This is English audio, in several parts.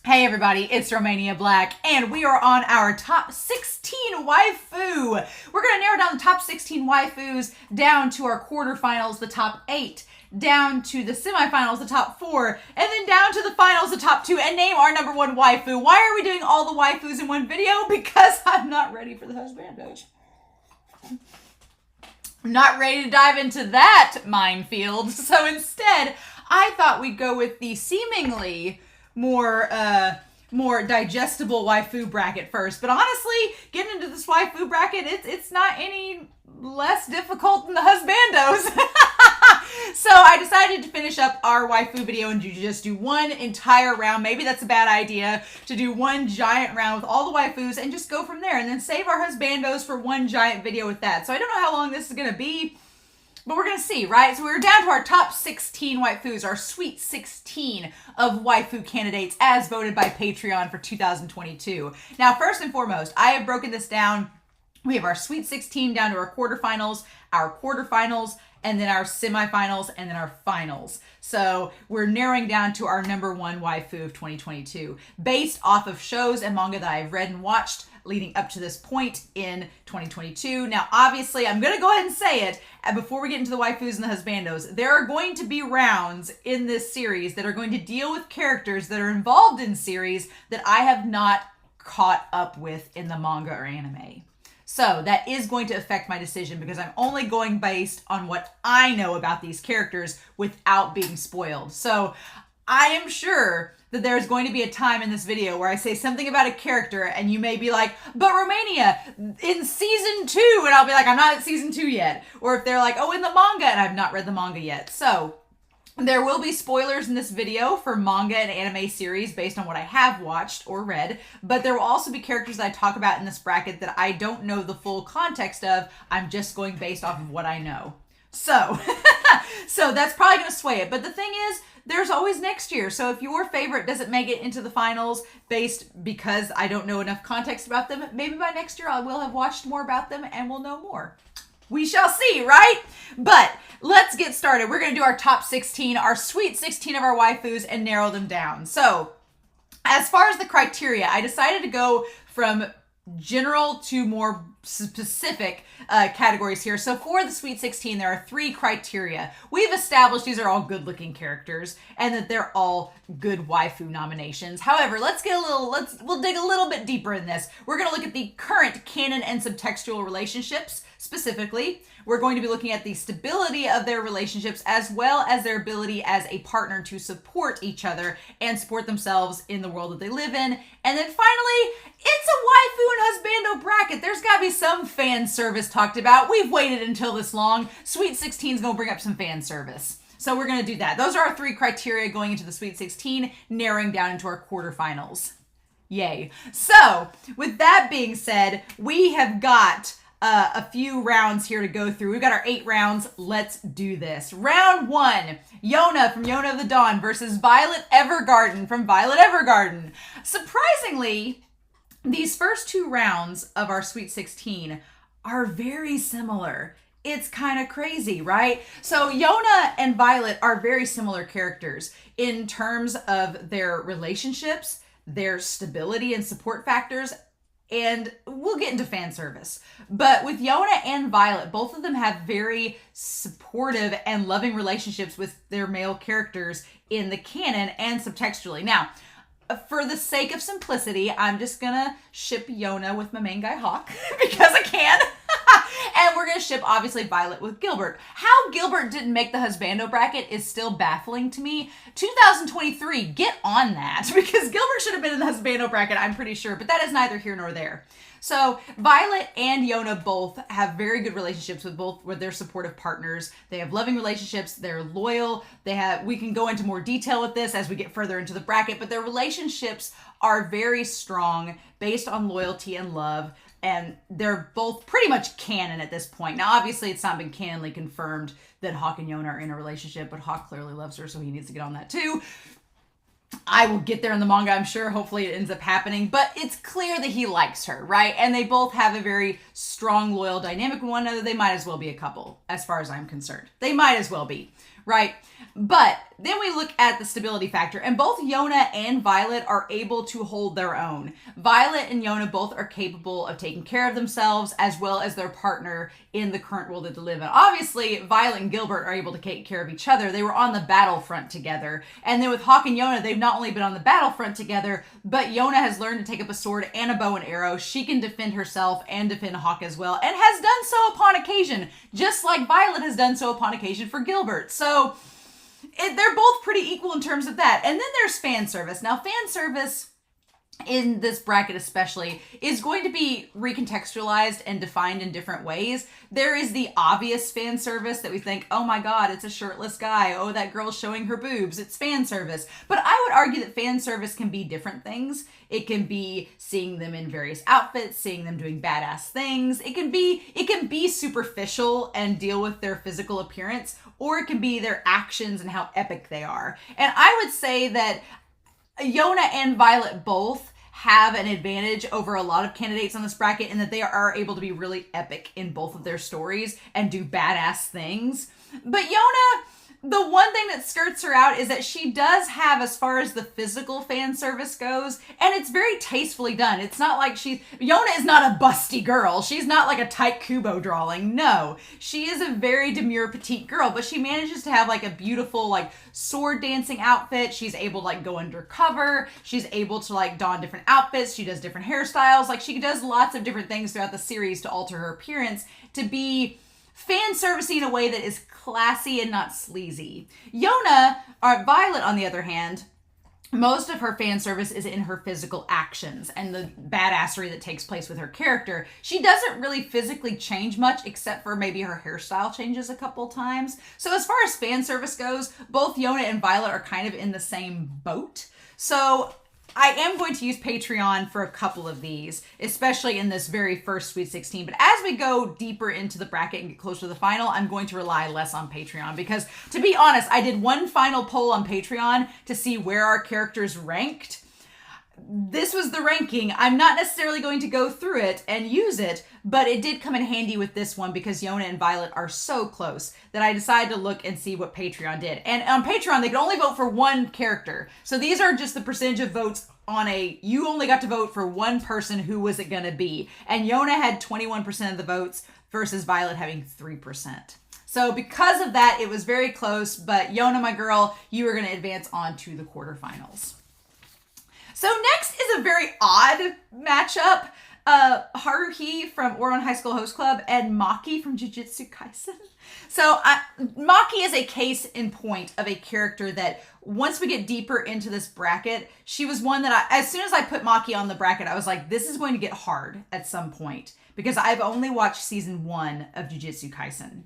Hey everybody, it's Romania Black, and we are on our top 16 waifu. We're going to narrow down the top 16 waifus down to our quarterfinals, the top 8, down to the semifinals, the top 4, and then down to the finals, the top 2, and name our number 1 waifu. Why are we doing all the waifus in one video? Because I'm not ready for the Husbandos. I'm not ready to dive into that minefield. So instead, I thought we'd go with the seemingly more digestible waifu bracket first. But honestly, getting into this waifu bracket, it's not any less difficult than the Husbandos. So I decided to finish up our waifu video and just do one entire round. Maybe that's a bad idea, to do one giant round with all the waifus and just go from there, and then save our Husbandos for one giant video with that. So I don't know how long this is going to be, but we're going to see, right? So we're down to our top 16 waifus, our sweet 16 of waifu candidates as voted by Patreon for 2022. Now, first and foremost, I have broken this down. We have our sweet 16 down to our quarterfinals, and then our semifinals, and then our finals. So we're narrowing down to our number 1 waifu of 2022 based off of shows and manga that I've read and watched leading up to this point in 2022. Now, obviously, I'm going to go ahead and say it before we get into the waifus and the Husbandos. There are going to be rounds in this series that are going to deal with characters that are involved in series that I have not caught up with in the manga or anime. So that is going to affect my decision because I'm only going based on what I know about these characters without being spoiled. So I am sure that there's going to be a time in this video where I say something about a character and you may be like, but Romania, in season 2, and I'll be like, I'm not at season 2 yet. Or if they're like, oh, in the manga, and I've not read the manga yet. So there will be spoilers in this video for manga and anime series based on what I have watched or read, but there will also be characters that I talk about in this bracket that I don't know the full context of. I'm just going based off of what I know. So, so that's probably going to sway it. But the thing is, there's always next year. So if your favorite doesn't make it into the finals because I don't know enough context about them, maybe by next year I will have watched more about them and we'll know more. We shall see, right? But let's get started. We're going to do our top 16, our sweet 16 of our waifus, and narrow them down. So as far as the criteria, I decided to go from general to more specific categories here. So for the Sweet 16, there are 3 criteria. We've established these are all good-looking characters and that they're all good waifu nominations. However, we'll dig a little bit deeper in this. We're going to look at the current canon and subtextual relationships specifically. We're going to be looking at the stability of their relationships as well as their ability as a partner to support each other and support themselves in the world that they live in. And then finally, it's a waifu and husbando bracket. There's got to be some fan service talked about. We've waited until this long. Sweet 16 is going to bring up some fan service. So we're going to do that. Those are our 3 criteria going into the Sweet 16, narrowing down into our quarterfinals. Yay. So with that being said, we have got a few rounds here to go through. We've got our 8 rounds. Let's do this. Round 1, Yona from Yona of the Dawn versus Violet Evergarden from Violet Evergarden. Surprisingly, these first 2 rounds of our Sweet 16 are very similar. It's kind of crazy, right? So Yona and Violet are very similar characters in terms of their relationships, their stability and support factors, and we'll get into fan service. But with Yona and Violet, both of them have very supportive and loving relationships with their male characters in the canon and subtextually. Now, for the sake of simplicity, I'm just gonna ship Yona with my main guy Hawk because I can. And we're gonna ship, obviously, Violet with Gilbert. How Gilbert didn't make the Husbando bracket is still baffling to me. 2023, get on that, because Gilbert should have been in the Husbando bracket, I'm pretty sure, but that is neither here nor there. So Violet and Yona both have very good relationships with their supportive partners. They have loving relationships. They're loyal. We can go into more detail with this as we get further into the bracket, but their relationships are very strong based on loyalty and love. And they're both pretty much canon at this point. Now, obviously, it's not been canonly confirmed that Hawk and Yona are in a relationship, but Hawk clearly loves her, so he needs to get on that too. I will get there in the manga, I'm sure. Hopefully it ends up happening. But it's clear that he likes her, right? And they both have a very strong, loyal dynamic with one another. They might as well be a couple, as far as I'm concerned. They might as well be, right? But then we look at the stability factor, and both Yona and Violet are able to hold their own. Violet and Yona both are capable of taking care of themselves as well as their partner in the current world that they live in. Obviously, Violet and Gilbert are able to take care of each other. They were on the battlefront together. And then with Hawk and Yona, they've not only been on the battlefront together, but Yona has learned to take up a sword and a bow and arrow. She can defend herself and defend Hawk as well, and has done so upon occasion, just like Violet has done so upon occasion for Gilbert. So they're both pretty equal in terms of that. And then there's fan service. Now, fan service in this bracket especially is going to be recontextualized and defined in different ways. There is the obvious fan service that we think, oh my god, it's a shirtless guy, oh that girl's showing her boobs, it's fan service. But I would argue that fan service can be different things. It can be seeing them in various outfits, seeing them doing badass things. It can be superficial and deal with their physical appearance, or it can be their actions and how epic they are. And I would say that Yona and Violet both have an advantage over a lot of candidates on this bracket in that they are able to be really epic in both of their stories and do badass things. But Yona, the one thing that skirts her out is that she does have, as far as the physical fan service goes, and it's very tastefully done. It's not like Yona is not a busty girl. She's not like a tight Kubo drawing. No, she is a very demure petite girl, but she manages to have like a beautiful like sword dancing outfit. She's able to like go undercover. She's able to like don different outfits. She does different hairstyles. Like she does lots of different things throughout the series to alter her appearance to be fan servicey in a way that is classy and not sleazy. Violet, on the other hand, most of her fan service is in her physical actions and the badassery that takes place with her character. She doesn't really physically change much except for maybe her hairstyle changes a couple times. So as far as fan service goes, both Yona and Violet are kind of in the same boat. So I am going to use Patreon for a couple of these, especially in this very first Sweet 16. But as we go deeper into the bracket and get closer to the final, I'm going to rely less on Patreon because, to be honest, I did one final poll on Patreon to see where our characters ranked. This was the ranking. I'm not necessarily going to go through it and use it, but it did come in handy with this one because Yona and Violet are so close that I decided to look and see what Patreon did. And on Patreon, they could only vote for one character. So these are just the percentage of votes you only got to vote for one person. Who was it going to be? And Yona had 21% of the votes versus Violet having 3%. So because of that, it was very close, but Yona, my girl, you are going to advance on to the quarterfinals. So next is a very odd matchup. Haruhi from Ouran High School Host Club and Maki from Jujutsu Kaisen. So Maki is a case in point of a character that once we get deeper into this bracket, she was one that as soon as I put Maki on the bracket, I was like, this is going to get hard at some point because I've only watched season 1 of Jujutsu Kaisen.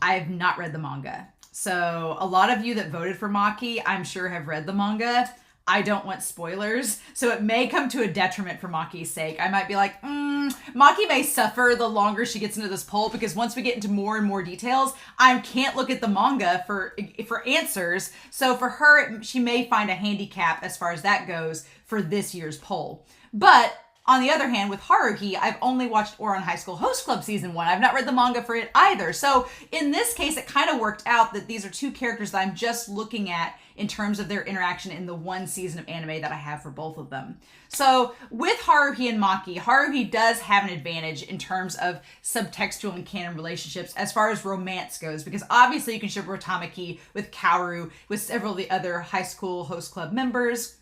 I've not read the manga. So a lot of you that voted for Maki, I'm sure have read the manga. I don't want spoilers, so it may come to a detriment for Maki's sake. I might be like, Maki may suffer the longer she gets into this poll because once we get into more and more details, I can't look at the manga for answers. So for her, she may find a handicap as far as that goes for this year's poll. But on the other hand, with Haruhi, I've only watched Ouran High School Host Club season 1. I've not read the manga for it either. So in this case, it kind of worked out that these are two characters that I'm just looking at in terms of their interaction in the one season of anime that I have for both of them. So with Haruhi and Maki, Haruhi does have an advantage in terms of subtextual and canon relationships as far as romance goes, because obviously you can ship Rotamaki with Kaoru, with several of the other high school host club members.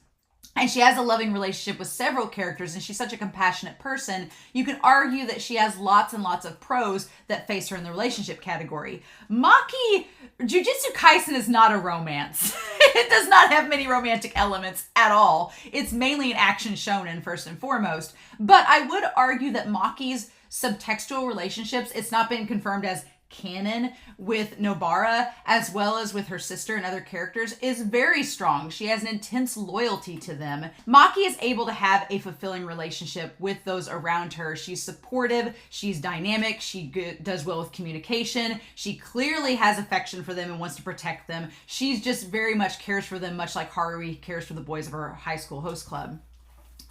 And she has a loving relationship with several characters, and she's such a compassionate person. You can argue that she has lots and lots of pros that face her in the relationship category. Maki, Jujutsu Kaisen is not a romance. It does not have many romantic elements at all. It's mainly an action shonen first and foremost. But I would argue that Maki's subtextual relationships, it's not been confirmed as canon with Nobara as well as with her sister and other characters, is very strong. She has an intense loyalty to them. Maki is able to have a fulfilling relationship with those around her. She's supportive, she's dynamic, she does well with communication, she clearly has affection for them and wants to protect them. She's just very much cares for them, much like Haruhi cares for the boys of her high school host club.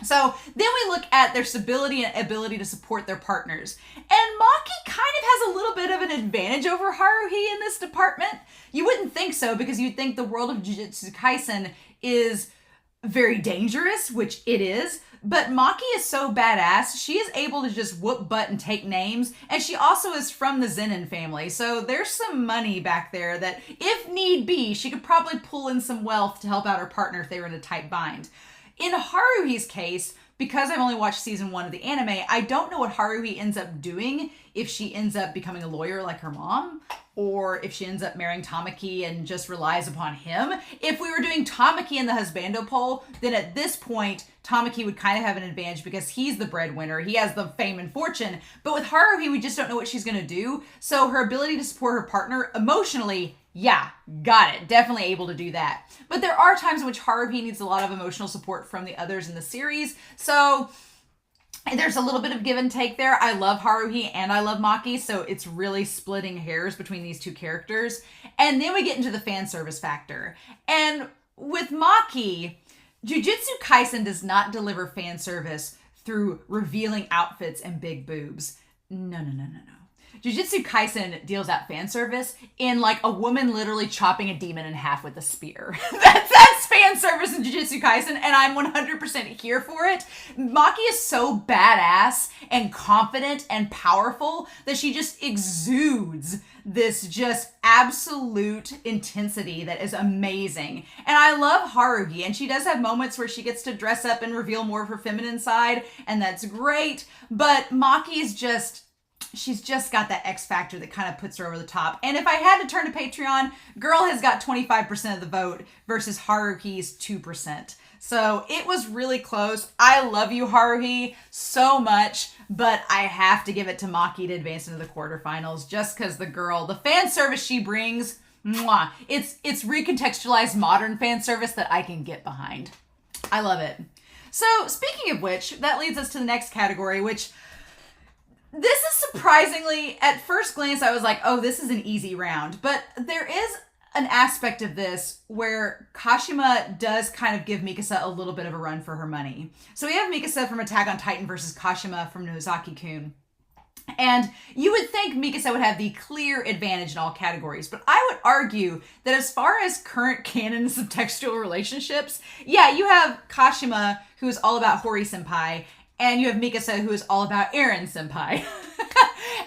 So then we look at their stability and ability to support their partners. And Maki kind of has a little bit of an advantage over Haruhi in this department. You wouldn't think so, because you'd think the world of Jujutsu Kaisen is very dangerous, which it is. But Maki is so badass, she is able to just whoop butt and take names. And she also is from the Zenin family. So there's some money back there that, if need be, she could probably pull in some wealth to help out her partner if they were in a tight bind. In Haruhi's case, because I've only watched season 1 of the anime, I don't know what Haruhi ends up doing, if she ends up becoming a lawyer like her mom, or if she ends up marrying Tamaki and just relies upon him. If we were doing Tamaki in the Husbando poll, then at this point, Tamaki would kind of have an advantage because he's the breadwinner. He has the fame and fortune. But with Haruhi, we just don't know what she's going to do. So her ability to support her partner emotionally, yeah, got it. Definitely able to do that. But there are times in which Haruhi needs a lot of emotional support from the others in the series. So there's a little bit of give and take there. I love Haruhi and I love Maki, so it's really splitting hairs between these two characters. And then we get into the fan service factor. And with Maki, Jujutsu Kaisen does not deliver fan service through revealing outfits and big boobs. No. Jujutsu Kaisen deals out fan service in like a woman literally chopping a demon in half with a spear. That's fan service in Jujutsu Kaisen, and I'm 100% here for it. Maki is so badass and confident and powerful that she just exudes this just absolute intensity that is amazing. And I love Haruhi, and she does have moments where she gets to dress up and reveal more of her feminine side, and that's great. But Maki is just... she's just got that X factor that kind of puts her over the top. And if I had to turn to Patreon, girl has got 25% of the vote versus Haruhi's 2%. So it was really close. I love you, Haruhi, so much, but I have to give it to Maki to advance into the quarterfinals just because the fan service she brings, mwah, it's recontextualized modern fan service that I can get behind. I love it. So speaking of which, that leads us to the next category, which... this is surprisingly, at first glance, I was like, oh, this is an easy round. But there is an aspect of this where Kashima does kind of give Mikasa a little bit of a run for her money. So we have Mikasa from Attack on Titan versus Kashima from Nozaki-kun. And you would think Mikasa would have the clear advantage in all categories, but I would argue that as far as current canon subtextual relationships, yeah, you have Kashima, who is all about Hori-senpai, and you have Mikasa, who is all about Eren-senpai.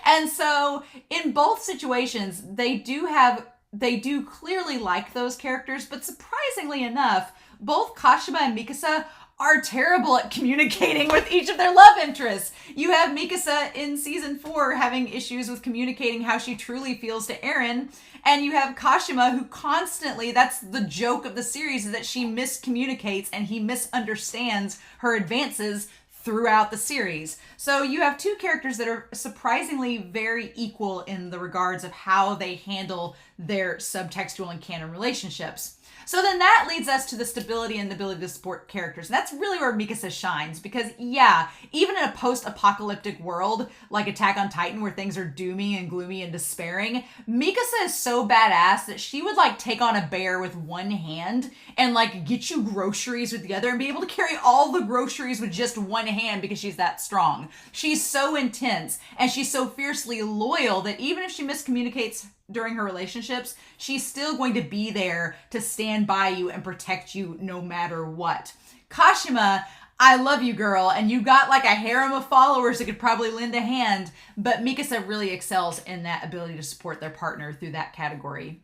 And so in both situations, they do clearly like those characters, but surprisingly enough, both Kashima and Mikasa are terrible at communicating with each of their love interests. You have Mikasa in season 4 having issues with communicating how she truly feels to Eren, and you have Kashima who constantly, that's the joke of the series, is that she miscommunicates and he misunderstands her advances throughout the series. So you have two characters that are surprisingly very equal in the regards of how they handle their subtextual and canon relationships. So then that leads us to the stability and the ability to support characters. And that's really where Mikasa shines, because yeah, even in a post-apocalyptic world like Attack on Titan where things are doomy and gloomy and despairing, Mikasa is so badass that she would like take on a bear with one hand and like get you groceries with the other and be able to carry all the groceries with just one hand because she's that strong. She's so intense and she's so fiercely loyal that even if she miscommunicates during her relationships, she's still going to be there to stand by you and protect you no matter what. Kashima, I love you, girl, and you got like a harem of followers that could probably lend a hand, but Mikasa really excels in that ability to support their partner through that category.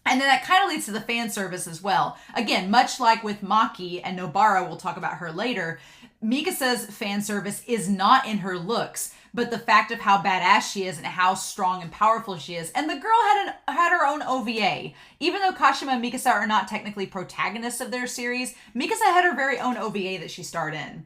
And then that kind of leads to the fan service as well. Again, much like with Maki and Nobara, we'll talk about her later, Mikasa's fan service is not in her looks, but the fact of how badass she is and how strong and powerful she is. And the girl had her own OVA. Even though Kashima and Mikasa are not technically protagonists of their series, Mikasa had her very own OVA that she starred in.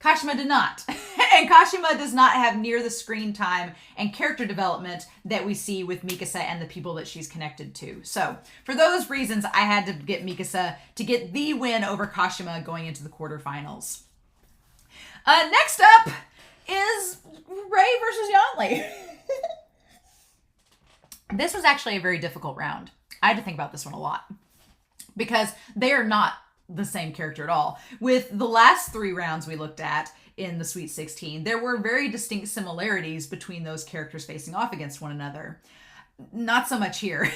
Kashima did not. And Kashima does not have near the screen time and character development that we see with Mikasa and the people that she's connected to. So for those reasons, I had to get Mikasa to get the win over Kashima going into the quarterfinals. Next up is Ray versus Yanli. This was actually a very difficult round. I had to think about this one a lot because they are not the same character at all. With the last 3 rounds we looked at in the Sweet 16, there were very distinct similarities between those characters facing off against one another. Not so much here.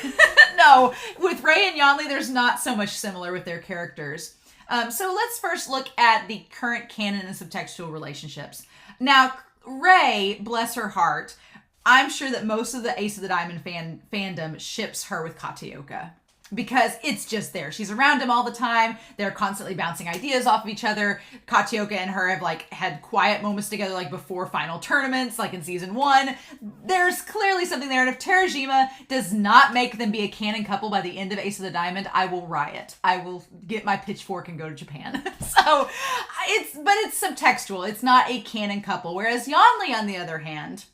No, with Ray and Yeonli, there's not so much similar with their characters. So let's first look at the current canon and subtextual relationships. Now, Ray, bless her heart, I'm sure that most of the Ace of the Diamond fandom ships her with Kataoka, because it's just there. She's around him all the time. They're constantly bouncing ideas off of each other. Kataoka and her have like had quiet moments together, like before final tournaments, like in season 1. There's clearly something there. And if Terajima does not make them be a canon couple by the end of Ace of the Diamond, I will riot. I will get my pitchfork and go to Japan. So it's subtextual. It's not a canon couple. Whereas Yeonli, on the other hand,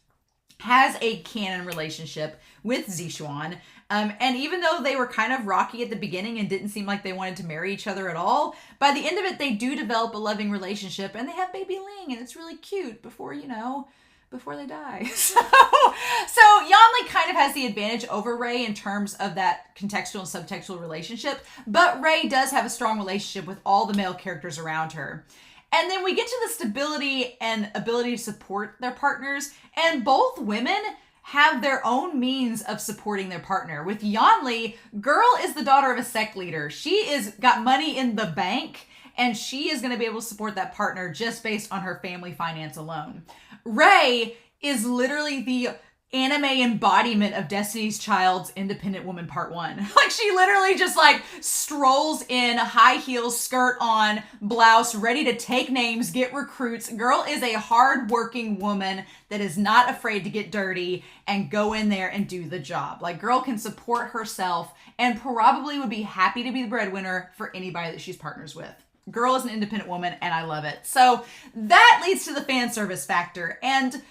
has a canon relationship with Zishuan. And even though they were kind of rocky at the beginning and didn't seem like they wanted to marry each other at all, by the end of it, they do develop a loving relationship, and they have baby Ling, and it's really cute before they die. So Yeonli kind of has the advantage over Ray in terms of that contextual and subtextual relationship, but Ray does have a strong relationship with all the male characters around her. And then we get to the stability and ability to support their partners, and both women have their own means of supporting their partner. With Yeonli, girl is the daughter of a sect leader. She is got money in the bank, and she is going to be able to support that partner just based on her family finance alone. Ray is literally the anime embodiment of Destiny's Child's Independent Woman Part 1. Like, she literally just like strolls in, high heels, skirt on, blouse, ready to take names, get recruits. Girl is a hard-working woman that is not afraid to get dirty and go in there and do the job. Like, girl can support herself and probably would be happy to be the breadwinner for anybody that she's partners with. Girl is an independent woman, and I love it. So that leads to the fan service factor. And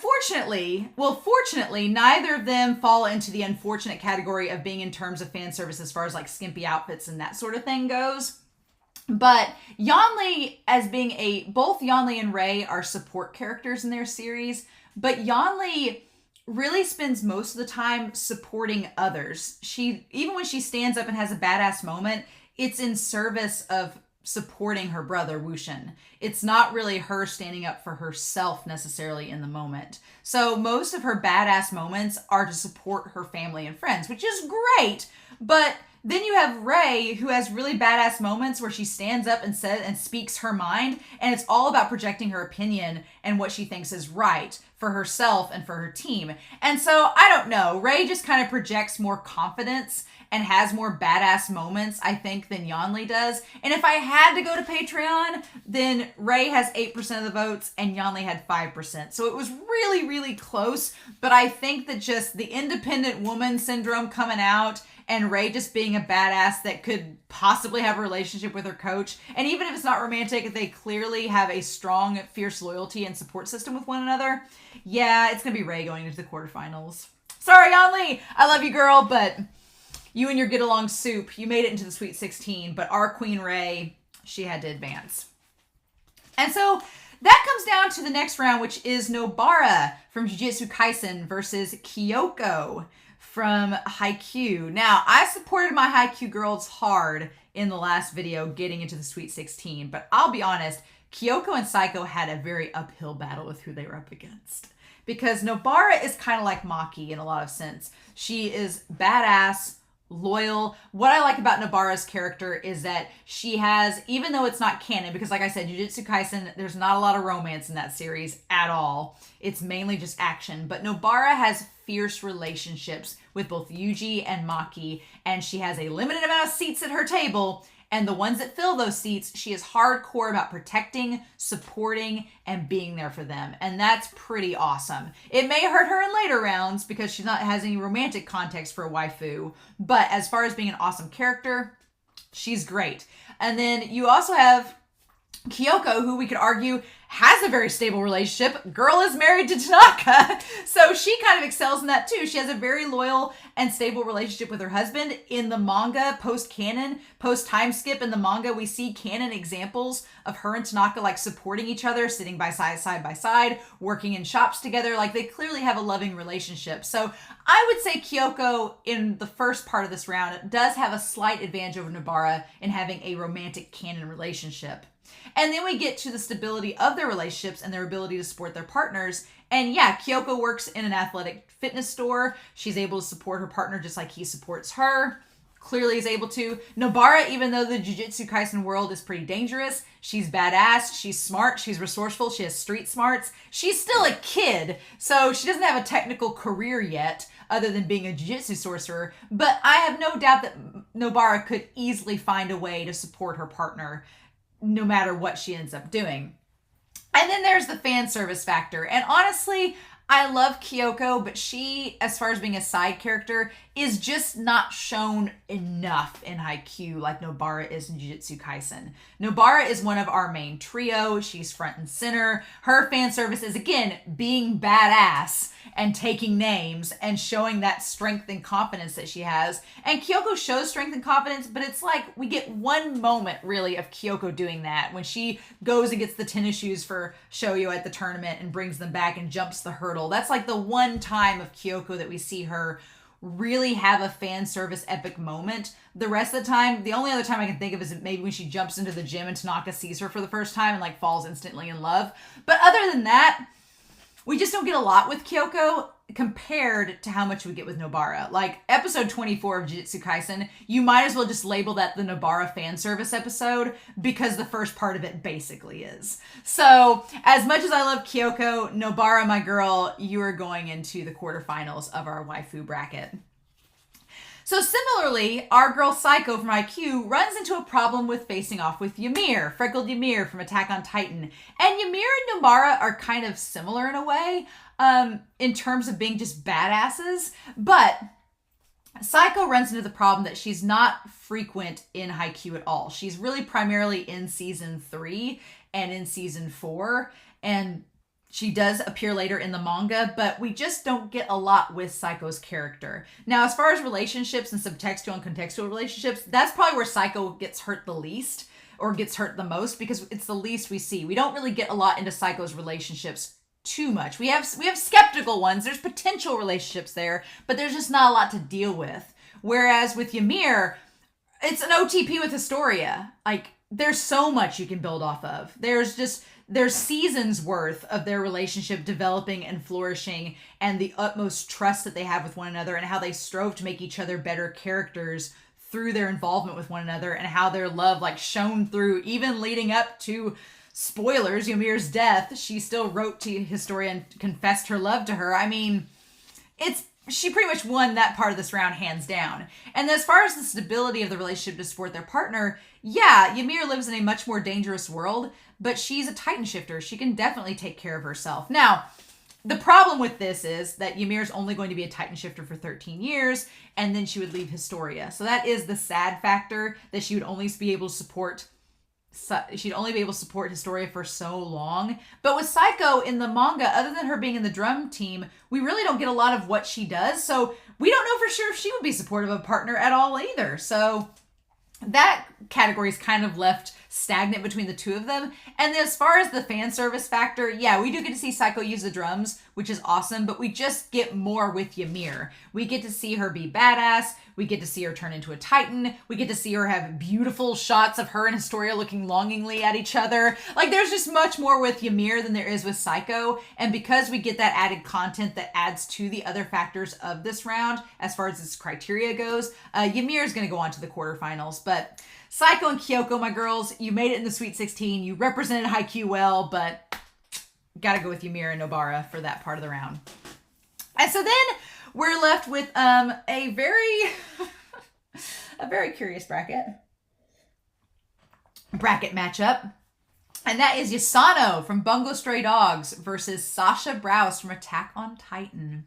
fortunately, neither of them fall into the unfortunate category of being in terms of fan service as far as like skimpy outfits and that sort of thing goes. But Yeonli, both Yeonli and Ray are support characters in their series, but Yeonli really spends most of the time supporting others. Even when she stands up and has a badass moment, it's in service of supporting her brother Wushin. It's not really her standing up for herself necessarily in the moment. So most of her badass moments are to support her family and friends, which is great. But then you have Ray, who has really badass moments where she stands up and says and speaks her mind, and it's all about projecting her opinion and what she thinks is right for herself and for her team. And so I don't know, Ray just kind of projects more confidence and has more badass moments, I think, than Yeonli does. And if I had to go to Patreon, then Ray has 8% of the votes and Yeonli had 5%. So it was really, really close. But I think that just the independent woman syndrome coming out and Ray just being a badass that could possibly have a relationship with her coach. And even if it's not romantic, they clearly have a strong, fierce loyalty and support system with one another. Yeah, it's going to be Ray going into the quarterfinals. Sorry, Yeonli. I love you, girl, but you and your get-along soup, you made it into the Sweet 16, but our Queen Ray, she had to advance. And so that comes down to the next round, which is Nobara from Jujutsu Kaisen versus Kyoko from Haikyuu. Now, I supported my Haikyuu girls hard in the last video getting into the Sweet 16, but I'll be honest, Kyoko and Saiko had a very uphill battle with who they were up against. Because Nobara is kind of like Maki in a lot of sense. She is badass, loyal. What I like about Nobara's character is that she has, even though it's not canon, because like I said, Jujutsu Kaisen, there's not a lot of romance in that series at all. It's mainly just action. But Nobara has fierce relationships with both Yuji and Maki, and she has a limited amount of seats at her table, and the ones that fill those seats, she is hardcore about protecting, supporting, and being there for them. And that's pretty awesome. It may hurt her in later rounds because she has any romantic context for a waifu. But as far as being an awesome character, she's great. And then you also have Kyoko, who we could argue has a very stable relationship. Girl is married to Tanaka. So she kind of excels in that too. She has a very loyal and stable relationship with her husband. In the manga, post-canon, post-time skip in the manga, we see canon examples of her and Tanaka like supporting each other, sitting side by side, working in shops together. Like they clearly have a loving relationship. So I would say Kyoko in the first part of this round does have a slight advantage over Nobara in having a romantic canon relationship. And then we get to the stability of their relationships and their ability to support their partners. And yeah, Kyoko works in an athletic fitness store. She's able to support her partner just like he supports her. Clearly is able to. Nobara, even though the Jujutsu Kaisen world is pretty dangerous, she's badass, she's smart, she's resourceful, she has street smarts. She's still a kid, so she doesn't have a technical career yet other than being a Jujutsu sorcerer. But I have no doubt that Nobara could easily find a way to support her partner no matter what she ends up doing. And then there's the fan service factor. And honestly, I love Kyoko, but she, as far as being a side character, is just not shown enough in Haikyuu like Nobara is in Jujutsu Kaisen. Nobara is one of our main trio. She's front and center. Her fan service is, again, being badass and taking names and showing that strength and confidence that she has. And Kyoko shows strength and confidence, but it's like we get one moment, really, of Kyoko doing that when she goes and gets the tennis shoes for Shoyo at the tournament and brings them back and jumps the hurdle. That's like the one time of Kyoko that we see her really have a fan service epic moment. The rest of the time, the only other time I can think of is maybe when she jumps into the gym and Tanaka sees her for the first time and like falls instantly in love. But other than that, we just don't get a lot with Kyoko compared to how much we get with Nobara. Like episode 24 of Jujutsu Kaisen, you might as well just label that the Nobara fan service episode because the first part of it basically is. So as much as I love Kyoko, Nobara, my girl, you are going into the quarterfinals of our waifu bracket. So similarly, our girl Psycho from IQ runs into a problem with facing off with Ymir, freckled Ymir from Attack on Titan. And Ymir and Nobara are kind of similar in a way, in terms of being just badasses. But Psycho runs into the problem that she's not frequent in Haikyuu at all. She's really primarily in season 3 and in season 4. And she does appear later in the manga, but we just don't get a lot with Psycho's character. Now, as far as relationships and subtextual and contextual relationships, that's probably where Psycho gets hurt the least or gets hurt the most because it's the least we see. We don't really get a lot into Psycho's relationships too much. We have skeptical ones. There's potential relationships there, but there's just not a lot to deal with. Whereas with Ymir, it's an OTP with Historia. Like, there's so much you can build off of. There's seasons worth of their relationship developing and flourishing and the utmost trust that they have with one another and how they strove to make each other better characters through their involvement with one another and how their love like shone through even leading up to spoilers, Ymir's death. She still wrote to Historia and confessed her love to her. I mean, she pretty much won that part of this round hands down. And as far as the stability of the relationship to support their partner, yeah, Ymir lives in a much more dangerous world, but she's a Titan shifter. She can definitely take care of herself. Now, the problem with this is that Ymir's only going to be a Titan shifter for 13 years, and then she would leave Historia. So that is the sad factor, that she would only be able to support Historia for so long. But with Psycho in the manga, other than her being in the drum team, we really don't get a lot of what she does. So we don't know for sure if she would be supportive of a partner at all either. So that category is kind of left stagnant between the two of them. And as far as the fan service factor, yeah, we do get to see Psycho use the drums, which is awesome, but we just get more with Ymir. We get to see her be badass. We get to see her turn into a Titan. We get to see her have beautiful shots of her and Historia looking longingly at each other. Like, there's just much more with Ymir than there is with Psycho. And because we get that added content that adds to the other factors of this round, as far as this criteria goes, Ymir is going to go on to the quarterfinals. But Psycho and Kyoko, my girls, you made it in the Sweet 16. You represented Haikyuu well, but gotta go with Ymir and Nobara for that part of the round. And so then we're left with a very curious bracket matchup. And that is Yasano from Bungo Stray Dogs versus Sasha Browse from Attack on Titan.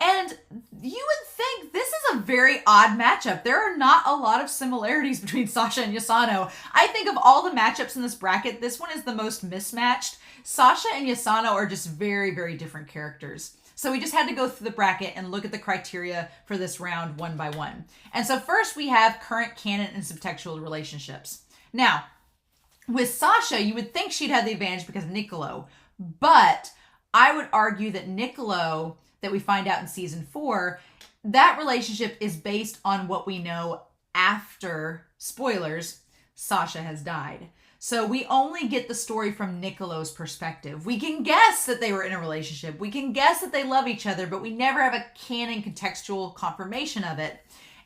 And you would think this is a very odd matchup. There are not a lot of similarities between Sasha and Yasano. I think of all the matchups in this bracket, this one is the most mismatched. Sasha and Yasano are just very, very different characters. So we just had to go through the bracket and look at the criteria for this round one by one. And so first we have current canon and subtextual relationships. Now, with Sasha, you would think she'd have the advantage because of Niccolo. But I would argue that Niccolo, that we find out in season 4, that relationship is based on what we know after, spoilers, Sasha has died. So we only get the story from Niccolo's perspective. We can guess that they were in a relationship. We can guess that they love each other, but we never have a canon contextual confirmation of it.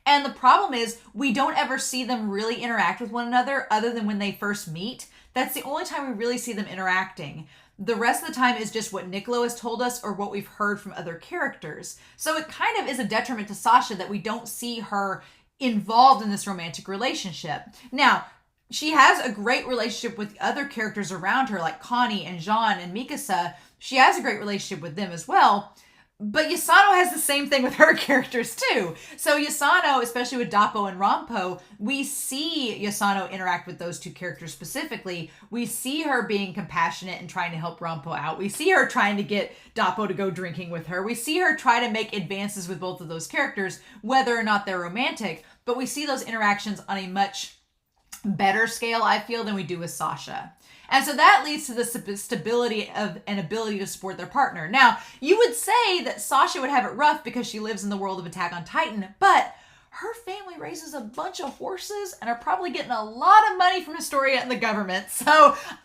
And the problem is we don't ever see them really interact with one another other than when they first meet. That's the only time we really see them interacting. The rest of the time is just what Niccolo has told us or what we've heard from other characters. So it kind of is a detriment to Sasha that we don't see her involved in this romantic relationship. Now, she has a great relationship with other characters around her, like Connie and Jean and Mikasa. She has a great relationship with them as well. But Yasano has the same thing with her characters too. So Yasano, especially with Dappo and Rampo, we see Yasano interact with those two characters specifically. We see her being compassionate and trying to help Rampo out. We see her trying to get Dappo to go drinking with her. We see her try to make advances with both of those characters, whether or not they're romantic. But we see those interactions on a much better scale, I feel, than we do with Sasha. And so that leads to the stability of an ability to support their partner. Now, you would say that Sasha would have it rough because she lives in the world of Attack on Titan, but her family raises a bunch of horses and are probably getting a lot of money from Historia and the government. So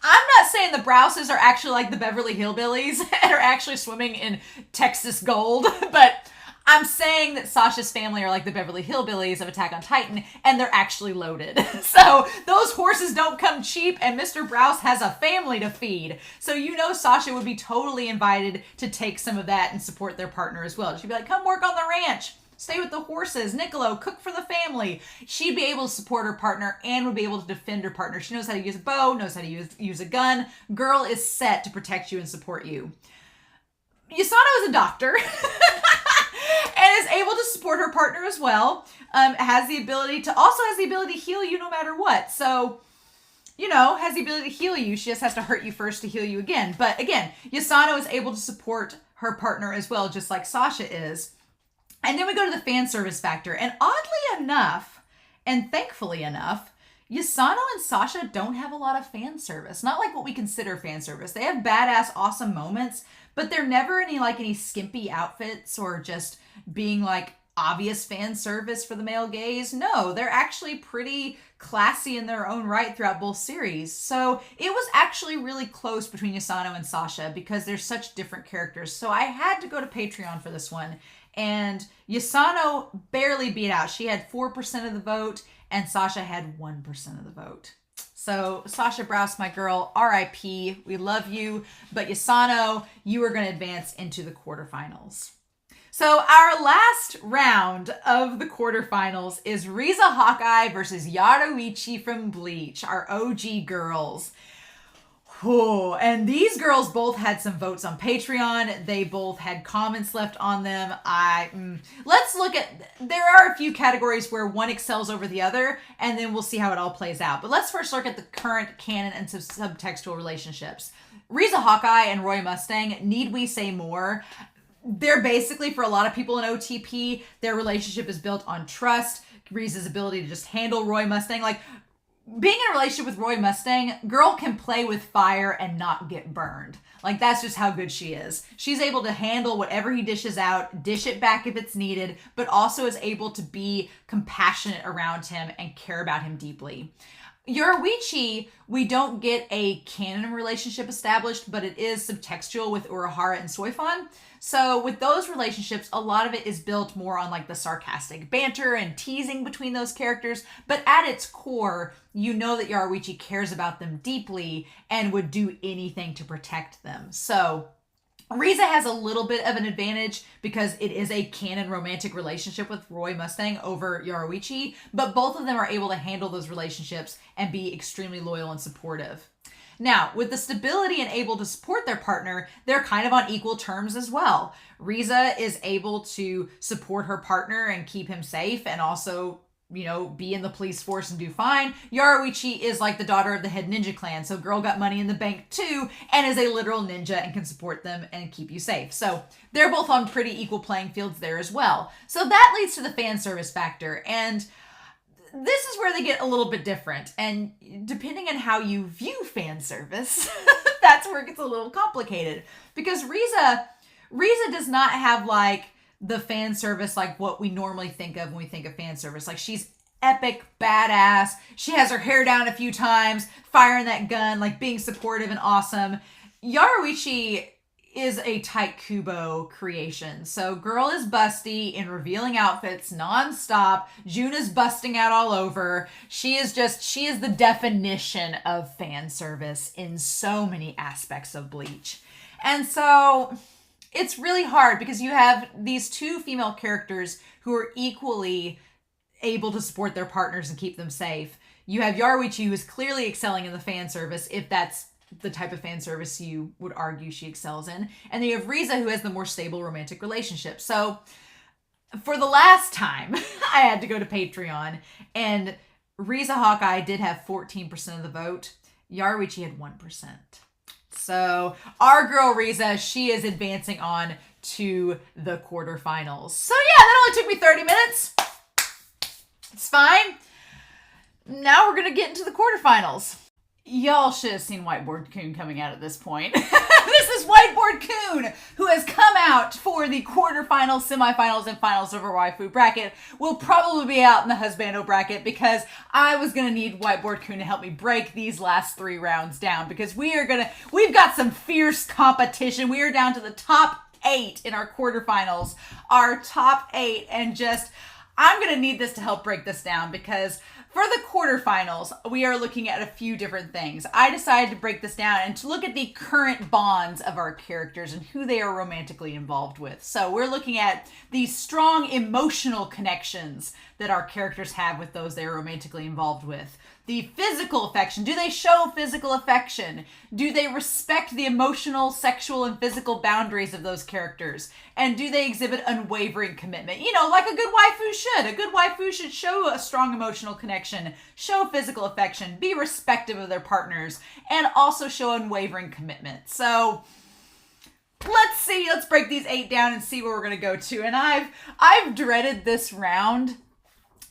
I'm not saying the Brouses are actually like the Beverly Hillbillies and are actually swimming in Texas gold, but I'm saying that Sasha's family are like the Beverly Hillbillies of Attack on Titan, and they're actually loaded. So those horses don't come cheap, and Mr. Browse has a family to feed. So you know Sasha would be totally invited to take some of that and support their partner as well. She'd be like, come work on the ranch. Stay with the horses. Niccolo, cook for the family. She'd be able to support her partner and would be able to defend her partner. She knows how to use a bow, knows how to use a gun. Girl is set to protect you and support you. Yasano is a doctor. And is able to support her partner as well. Has the ability to heal you no matter what. So, has the ability to heal you. She just has to hurt you first to heal you again. But again, Yasano is able to support her partner as well, just like Sasha is. And then we go to the fan service factor. And oddly enough, and thankfully enough, Yasano and Sasha don't have a lot of fan service. Not like what we consider fan service. They have badass, awesome moments, but they're never any skimpy outfits or just being like obvious fan service for the male gaze. No, they're actually pretty classy in their own right throughout both series. So it was actually really close between Yasano and Sasha because they're such different characters. So I had to go to Patreon for this one. And Yasano barely beat out. She had 4% of the vote and Sasha had 1% of the vote. So Sasha Browse, my girl, RIP, we love you. But Yasano, you are going to advance into the quarterfinals. So our last round of the quarterfinals is Riza Hawkeye versus Yaruichi from Bleach, our OG girls. Oh, and these girls both had some votes on Patreon. They both had comments left on them. Let's look at, there are a few categories where one excels over the other, and then we'll see how it all plays out. But let's first look at the current canon and subtextual relationships. Riza Hawkeye and Roy Mustang, need we say more? They're basically, for a lot of people in OTP, their relationship is built on trust. Riza's ability to just handle Roy Mustang. Like, being in a relationship with Roy Mustang, girl can play with fire and not get burned. Like, that's just how good she is. She's able to handle whatever he dishes out, dish it back if it's needed, but also is able to be compassionate around him and care about him deeply. Yoruichi, we don't get a canon relationship established, but it is subtextual with Urahara and Soifan. So with those relationships, a lot of it is built more on like the sarcastic banter and teasing between those characters. But at its core, you know that Yoruichi cares about them deeply and would do anything to protect them. So Riza has a little bit of an advantage because it is a canon romantic relationship with Roy Mustang over Yoruichi, but both of them are able to handle those relationships and be extremely loyal and supportive. Now, with the stability and able to support their partner, they're kind of on equal terms as well. Riza is able to support her partner and keep him safe and also, you know, be in the police force and do fine. Yoruichi is like the daughter of the head ninja clan, so girl got money in the bank too and is a literal ninja and can support them and keep you safe. So they're both on pretty equal playing fields there as well. So that leads to the fan service factor, and this is where they get a little bit different. And depending on how you view fan service, that's where it gets a little complicated. Because Riza does not have like the fan service like what we normally think of when we think of fan service. Like, she's epic badass. She has her hair down a few times, firing that gun, like being supportive and awesome. Yoruichi is a tight Kubo creation. So girl is busty in revealing outfits nonstop. Juna's busting out all over. She is the definition of fan service in so many aspects of Bleach. And so it's really hard because you have these two female characters who are equally able to support their partners and keep them safe. You have Yoruichi, who is clearly excelling in the fan service, if that's the type of fan service you would argue she excels in. And then you have Riza, who has the more stable romantic relationship. So for the last time, I had to go to Patreon, and Riza Hawkeye did have 14% of the vote. Yoruichi had 1%. So our girl Riza, she is advancing on to the quarterfinals. So yeah, that only took me 30 minutes. It's fine. Now we're going to get into the quarterfinals. Y'all should have seen Whiteboard Coon coming out at this point. This is Whiteboard Coon, who has come out for the quarterfinals, semifinals, and finals of our Waifu Bracket. Will probably be out in the Husbando Bracket because I was going to need Whiteboard Coon to help me break these last 3 rounds down, because we've got some fierce competition. We are down to the top 8 in our quarterfinals. Our top 8, and I'm going to need this to help break this down, because for the quarterfinals, we are looking at a few different things. I decided to break this down and to look at the current bonds of our characters and who they are romantically involved with. So we're looking at the strong emotional connections that our characters have with those they are romantically involved with. The physical affection. Do they show physical affection? Do they respect the emotional, sexual, and physical boundaries of those characters? And do they exhibit unwavering commitment? You know, like a good waifu should. A good waifu should show a strong emotional connection, show physical affection, be respectful of their partners, and also show unwavering commitment. So let's see. Let's break these 8 down and see where we're going to go to. And I've dreaded this round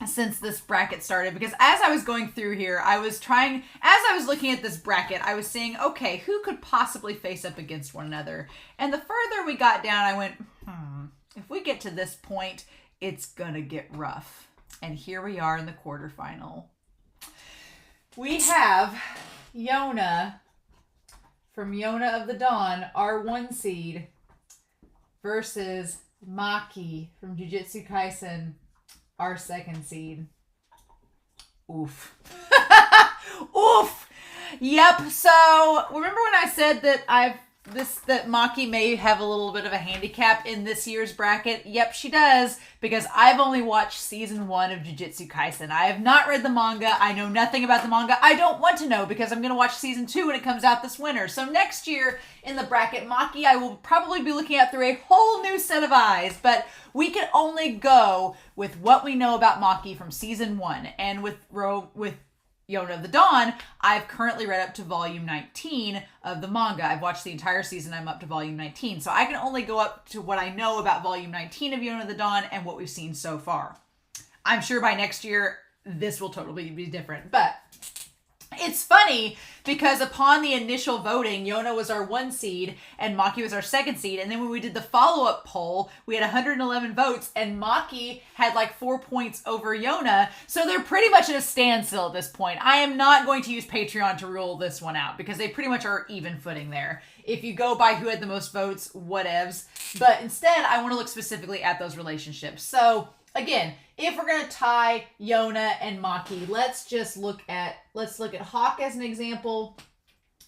since this bracket started, because as I was going through here, as I was looking at this bracket, I was saying, okay, who could possibly face up against one another? And the further we got down, I went, if we get to this point, it's gonna get rough. And here we are in the quarterfinal. We have Yona from Yona of the Dawn, our 1 seed, versus Maki from Jujutsu Kaisen, our 2nd seed. Oof. Oof. Yep. So remember when I said that that Maki may have a little bit of a handicap in this year's bracket? Yep, she does, because I've only watched season 1 of Jujutsu Kaisen. I have not read the manga. I know nothing about the manga. I don't want to know, because I'm going to watch season 2 when it comes out this winter. So next year in the bracket, Maki, I will probably be looking at through a whole new set of eyes, but we can only go with what we know about Maki from season 1. And with Yona of the Dawn, I've currently read up to volume 19 of the manga. I've watched the entire season. I'm up to volume 19. So I can only go up to what I know about volume 19 of Yona of the Dawn and what we've seen so far. I'm sure by next year, this will totally be different. But it's funny because upon the initial voting, Yona was our 1 seed and Maki was our 2nd seed. And then when we did the follow-up poll, we had 111 votes and Maki had like 4 points over Yona. So they're pretty much at a standstill at this point. I am not going to use Patreon to rule this one out because they pretty much are even footing there. If you go by who had the most votes, whatevs. But instead, I want to look specifically at those relationships. So again, if we're going to tie Yona and Maki, let's look at Hawk as an example,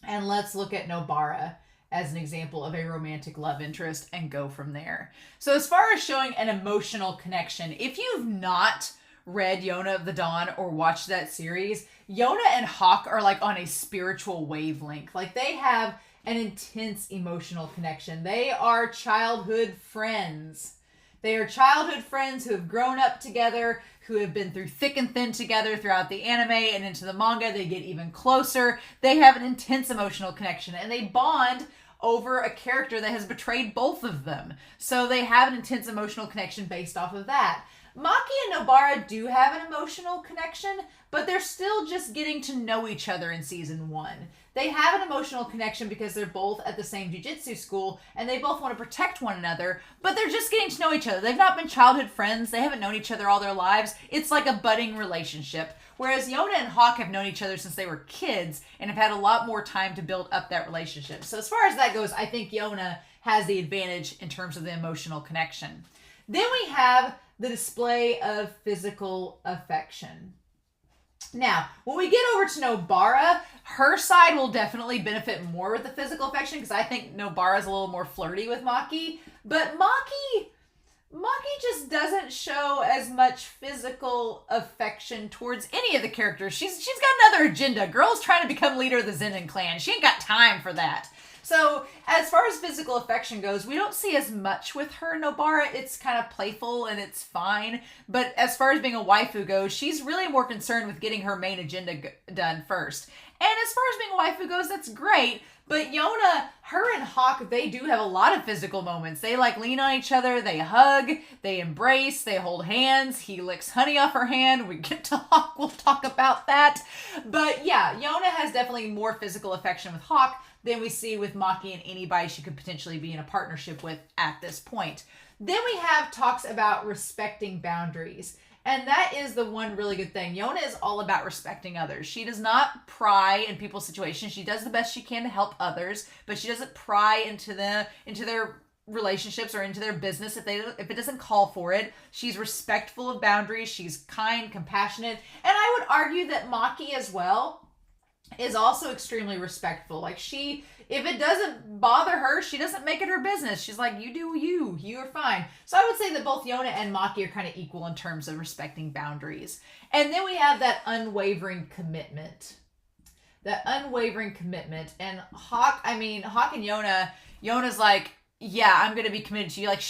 and let's look at Nobara as an example of a romantic love interest and go from there. So as far as showing an emotional connection, if you've not read Yona of the Dawn or watched that series, Yona and Hawk are like on a spiritual wavelength. Like they have an intense emotional connection. They are childhood friends. They are childhood friends who have grown up together, who have been through thick and thin together throughout the anime and into the manga. They get even closer. They have an intense emotional connection, and they bond over a character that has betrayed both of them. So they have an intense emotional connection based off of that. Maki and Nobara do have an emotional connection, but they're still just getting to know each other in season 1. They have an emotional connection because they're both at the same jiu-jitsu school and they both want to protect one another, but they're just getting to know each other. They've not been childhood friends. They haven't known each other all their lives. It's like a budding relationship. Whereas Yona and Hawk have known each other since they were kids and have had a lot more time to build up that relationship. So as far as that goes, I think Yona has the advantage in terms of the emotional connection. Then we have the display of physical affection. Now, when we get over to Nobara, her side will definitely benefit more with the physical affection because I think Nobara's a little more flirty with Maki. But Maki just doesn't show as much physical affection towards any of the characters. She's got another agenda. Girl's trying to become leader of the Zenin clan. She ain't got time for that. So, as far as physical affection goes, we don't see as much with her. Nobara, it's kind of playful and it's fine. But as far as being a waifu goes, she's really more concerned with getting her main agenda done first. And as far as being a waifu goes, that's great. But Yona, her and Hawk, they do have a lot of physical moments. They like lean on each other, they hug, they embrace, they hold hands. He licks honey off her hand. We get to Hawk, we'll talk about that. But yeah, Yona has definitely more physical affection with Hawk than we see with Maki and anybody she could potentially be in a partnership with at this point. Then we have talks about respecting boundaries. And that is the one really good thing. Yona is all about respecting others. She does not pry in people's situations. She does the best she can to help others, but she doesn't pry into their relationships or into their business if it doesn't call for it. She's respectful of boundaries. She's kind, compassionate, and I would argue that Maki as well is also extremely respectful. Like if it doesn't bother her, she doesn't make it her business. She's like, you do you're fine. So I would say that both Yona and Maki are kind of equal in terms of respecting boundaries. And then we have that unwavering commitment. That unwavering commitment. And Hawk and Yona's like, yeah, I'm going to be committed to you. Like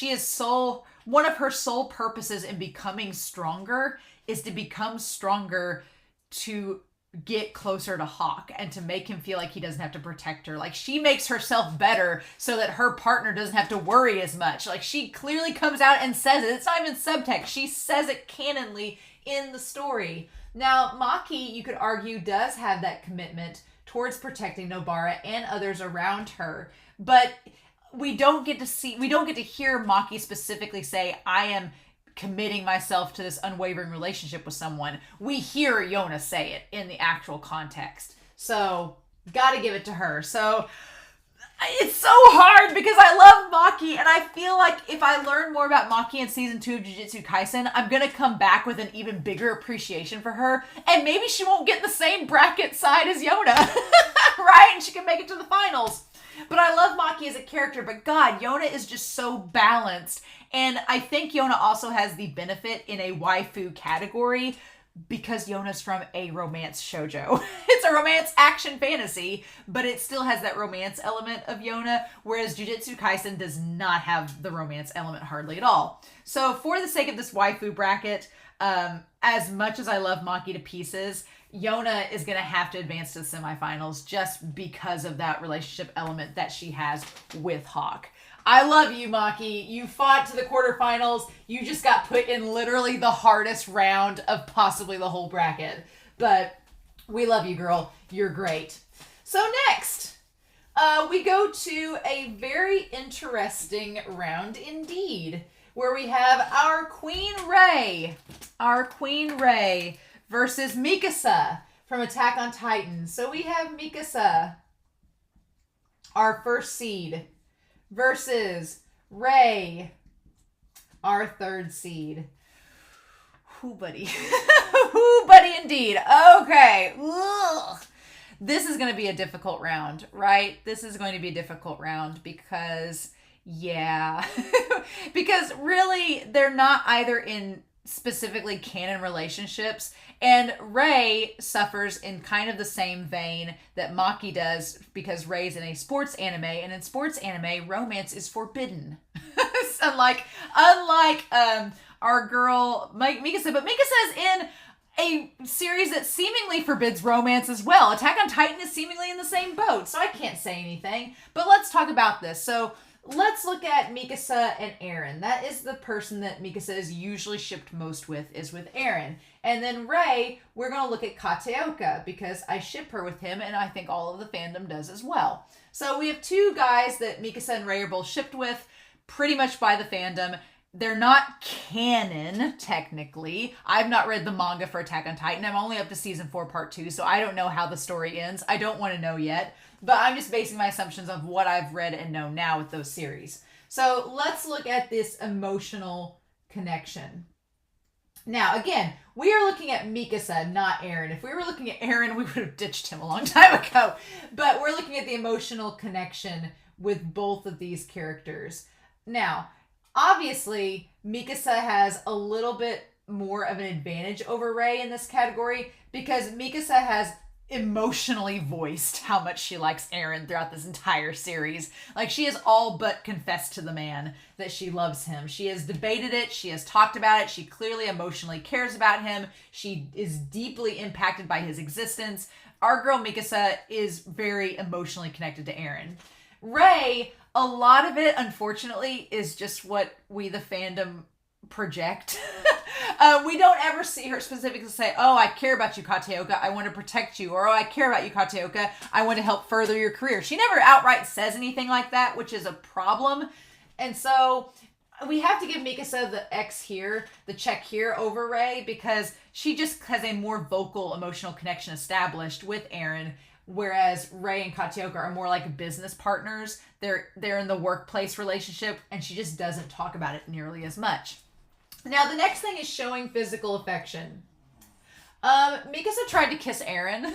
one of her sole purposes in becoming stronger is to become stronger to get closer to Hawk and to make him feel like he doesn't have to protect her. Like she makes herself better so that her partner doesn't have to worry as much. Like she clearly comes out and says it. It's not even subtext. She says it canonly in the story. Now, Maki, you could argue, does have that commitment towards protecting Nobara and others around her. But we don't get to hear Maki specifically say, I am committing myself to this unwavering relationship with someone. We hear Yona say it in the actual context. So, gotta give it to her. So, it's so hard because I love Maki, and I feel like if I learn more about Maki in season 2 of Jujutsu Kaisen, I'm gonna come back with an even bigger appreciation for her, and maybe she won't get the same bracket side as Yona, right? And she can make it to the finals. But I love Maki as a character, but God, Yona is just so balanced. And I think Yona also has the benefit in a waifu category because Yona's from a romance shoujo. It's a romance action fantasy, but it still has that romance element of Yona, whereas Jujutsu Kaisen does not have the romance element hardly at all. So for the sake of this waifu bracket, as much as I love Maki to pieces, Yona is going to have to advance to the semifinals just because of that relationship element that she has with Hawk. I love you, Maki. You fought to the quarterfinals. You just got put in literally the hardest round of possibly the whole bracket. But we love you, girl. You're great. So next, we go to a very interesting round indeed, where we have our Queen Rei versus Mikasa from Attack on Titan. So we have Mikasa, our first seed, versus Rei, our third seed. Whoo, buddy. Whoo, buddy, indeed. Okay. Ugh. This is going to be a difficult round, right? This is going to be a difficult round because, yeah. Because really, they're not either in specifically canon relationships. And Rei suffers in kind of the same vein that Maki does because Rei's in a sports anime, and in sports anime, romance is forbidden. unlike our girl Mikasa, but Mikasa is in a series that seemingly forbids romance as well. Attack on Titan is seemingly in the same boat, so I can't say anything. But let's talk about this. So let's look at Mikasa and Eren. That is the person that Mikasa is usually shipped most with, is with Eren. And then Rei, we're going to look at Kateoka because I ship her with him, and I think all of the fandom does as well. So we have two guys that Mikasa and Rei are both shipped with pretty much by the fandom. They're not canon, technically. I've not read the manga for Attack on Titan. I'm only up to season 4, part 2, so I don't know how the story ends. I don't want to know yet. But I'm just basing my assumptions of what I've read and know now with those series. So let's look at this emotional connection. Now, again, we are looking at Mikasa, not Eren. If we were looking at Eren, we would have ditched him a long time ago. But we're looking at the emotional connection with both of these characters. Now, obviously, Mikasa has a little bit more of an advantage over Rei in this category because Mikasa has emotionally voiced how much she likes Eren throughout this entire series. Like, she has all but confessed to the man that she loves him. She has debated it. She has talked about it. She clearly emotionally cares about him. She is deeply impacted by his existence. Our girl Mikasa is very emotionally connected to Eren. Rei, a lot of it, unfortunately, is just what we, the fandom, project. We don't ever see her specifically say, oh, I care about you, Kateoka, I want to protect you, or oh, I care about you, Kateoka, I want to help further your career. She never outright says anything like that, which is a problem. And so we have to give Mikasa the X here, the check here over Rei, because she just has a more vocal emotional connection established with Eren, whereas Rei and Kateoka are more like business partners. They're in the workplace relationship, and she just doesn't talk about it nearly as much. Now, the next thing is showing physical affection. Mikasa tried to kiss Eren.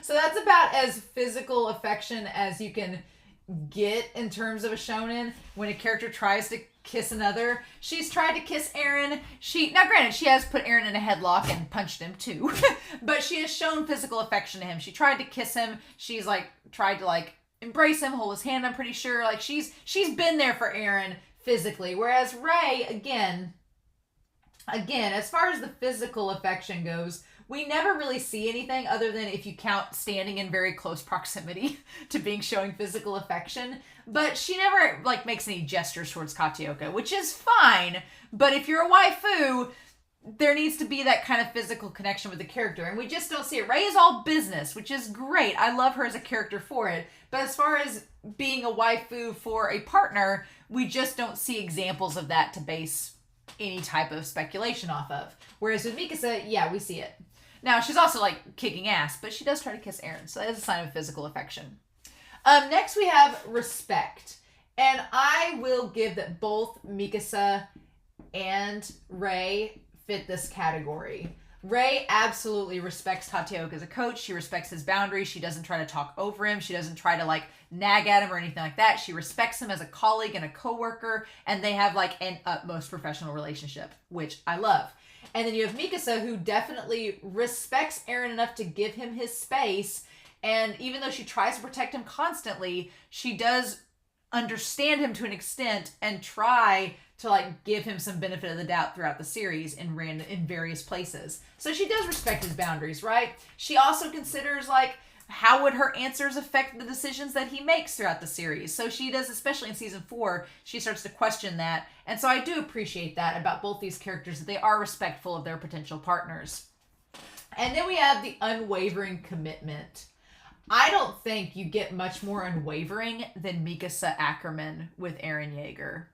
So that's about as physical affection as you can get in terms of a shonen when a character tries to kiss another. She's tried to kiss Eren. Now granted, she has put Eren in a headlock and punched him too. But she has shown physical affection to him. She tried to kiss him. She's tried to embrace him, hold his hand, I'm pretty sure. She's been there for Eren physically. Whereas Rei, again, as far as the physical affection goes, we never really see anything other than if you count standing in very close proximity to being showing physical affection. But she never makes any gestures towards Kateoka, which is fine. But if you're a waifu, there needs to be that kind of physical connection with the character, and we just don't see it. Rei is all business, which is great. I love her as a character for it. But as far as being a waifu for a partner, we just don't see examples of that to base any type of speculation off of. Whereas with Mikasa, yeah, we see it. Now, she's also kicking ass, but she does try to kiss Eren, so that is a sign of physical affection. Next we have respect. And I will give that both Mikasa and Rei fit this category. Rei absolutely respects Kateoka as a coach. She respects his boundaries. She doesn't try to talk over him. She doesn't try to nag at him or anything like that. She respects him as a colleague and a coworker, and they have an utmost professional relationship, which I love. And then you have Mikasa, who definitely respects Eren enough to give him his space, and even though she tries to protect him constantly, she does understand him to an extent and try to give him some benefit of the doubt throughout the series in various places. So she does respect his boundaries, right? She also considers how would her answers affect the decisions that he makes throughout the series. So she does, especially in season 4, she starts to question that. And so I do appreciate that about both these characters, that they are respectful of their potential partners. And then we have the unwavering commitment. I don't think you get much more unwavering than Mikasa Ackerman with Eren Yeager.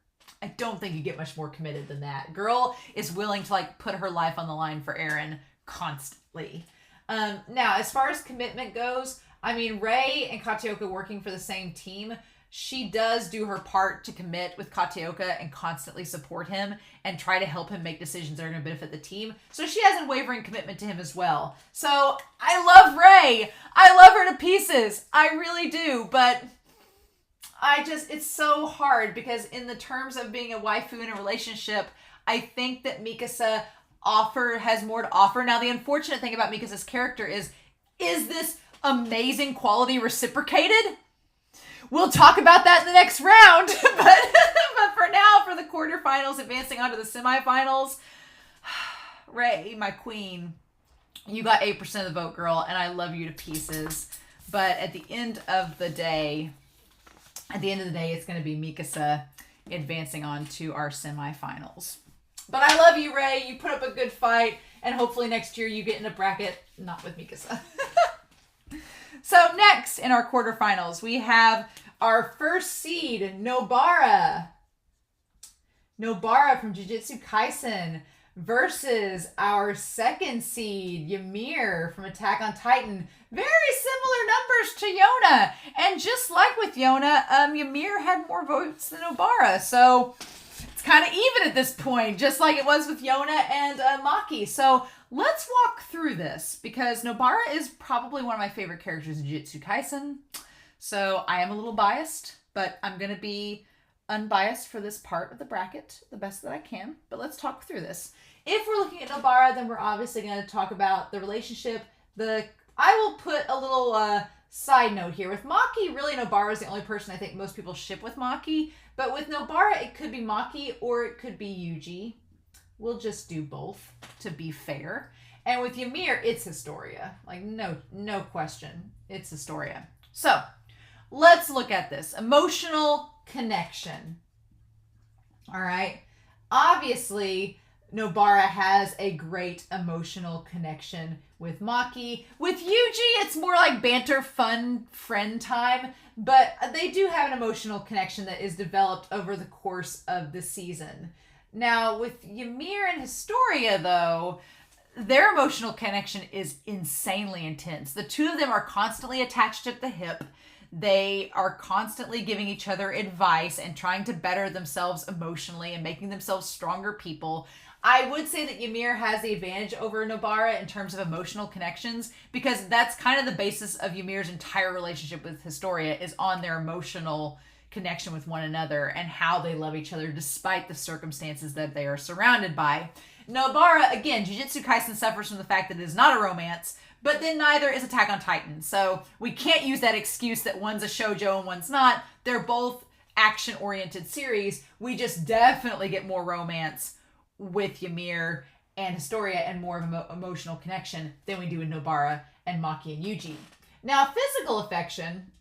I don't think you get much more committed than that. Girl is willing to put her life on the line for Eren constantly. Now, as far as commitment goes, Rei and Kateoka working for the same team, she does do her part to commit with Kateoka and constantly support him and try to help him make decisions that are going to benefit the team. So she has unwavering commitment to him as well. So I love Rei. I love her to pieces. I really do. But it's so hard because in the terms of being a waifu in a relationship, I think that Mikasa has more to offer. Now, the unfortunate thing about Mikasa's character is this amazing quality reciprocated? We'll talk about that in the next round. but for now, for the quarterfinals, advancing on to the semifinals, Ray, my queen, you got 8% of the vote, girl, and I love you to pieces. But at the end of the day, it's going to be Mikasa advancing on to our semifinals. But I love you, Ray. You put up a good fight, and hopefully next year you get in a bracket, not with Mikasa. So next in our quarterfinals, we have our first seed, Nobara. Nobara from Jujutsu Kaisen versus our second seed, Ymir from Attack on Titan. Very similar numbers to Yona. And just like with Yona, Ymir had more votes than Nobara. So it's kind of even at this point, just like it was with Yona and Maki. So let's walk through this, because Nobara is probably one of my favorite characters in Jujutsu Kaisen. So I am a little biased, but I'm going to be unbiased for this part of the bracket the best that I can. But let's talk through this. If we're looking at Nobara, then we're obviously going to talk about the relationship. I will put a little side note here. With Maki, really Nobara is the only person I think most people ship with Maki. But with Nobara, it could be Maki or it could be Yuji. We'll just do both to be fair. And with Ymir, it's Historia. Like, no question. It's Historia. So, let's look at this. Emotional connection. All right. Obviously, Nobara has a great emotional connection with Maki. With Yuji, it's more like banter, fun, friend time. But they do have an emotional connection that is developed over the course of the season. Now, with Ymir and Historia, though, their emotional connection is insanely intense. The two of them are constantly attached at the hip. They are constantly giving each other advice and trying to better themselves emotionally and making themselves stronger people. I would say that Ymir has the advantage over Nobara in terms of emotional connections, because that's kind of the basis of Ymir's entire relationship with Historia, is on their emotional connection with one another and how they love each other despite the circumstances that they are surrounded by. Nobara, again, Jujutsu Kaisen suffers from the fact that it is not a romance, but then neither is Attack on Titan. So we can't use that excuse that one's a shoujo and one's not. They're both action-oriented series. We just definitely get more romance with Ymir and Historia and more of an emotional connection than we do in Nobara and Maki and Yuji. Now, physical affection,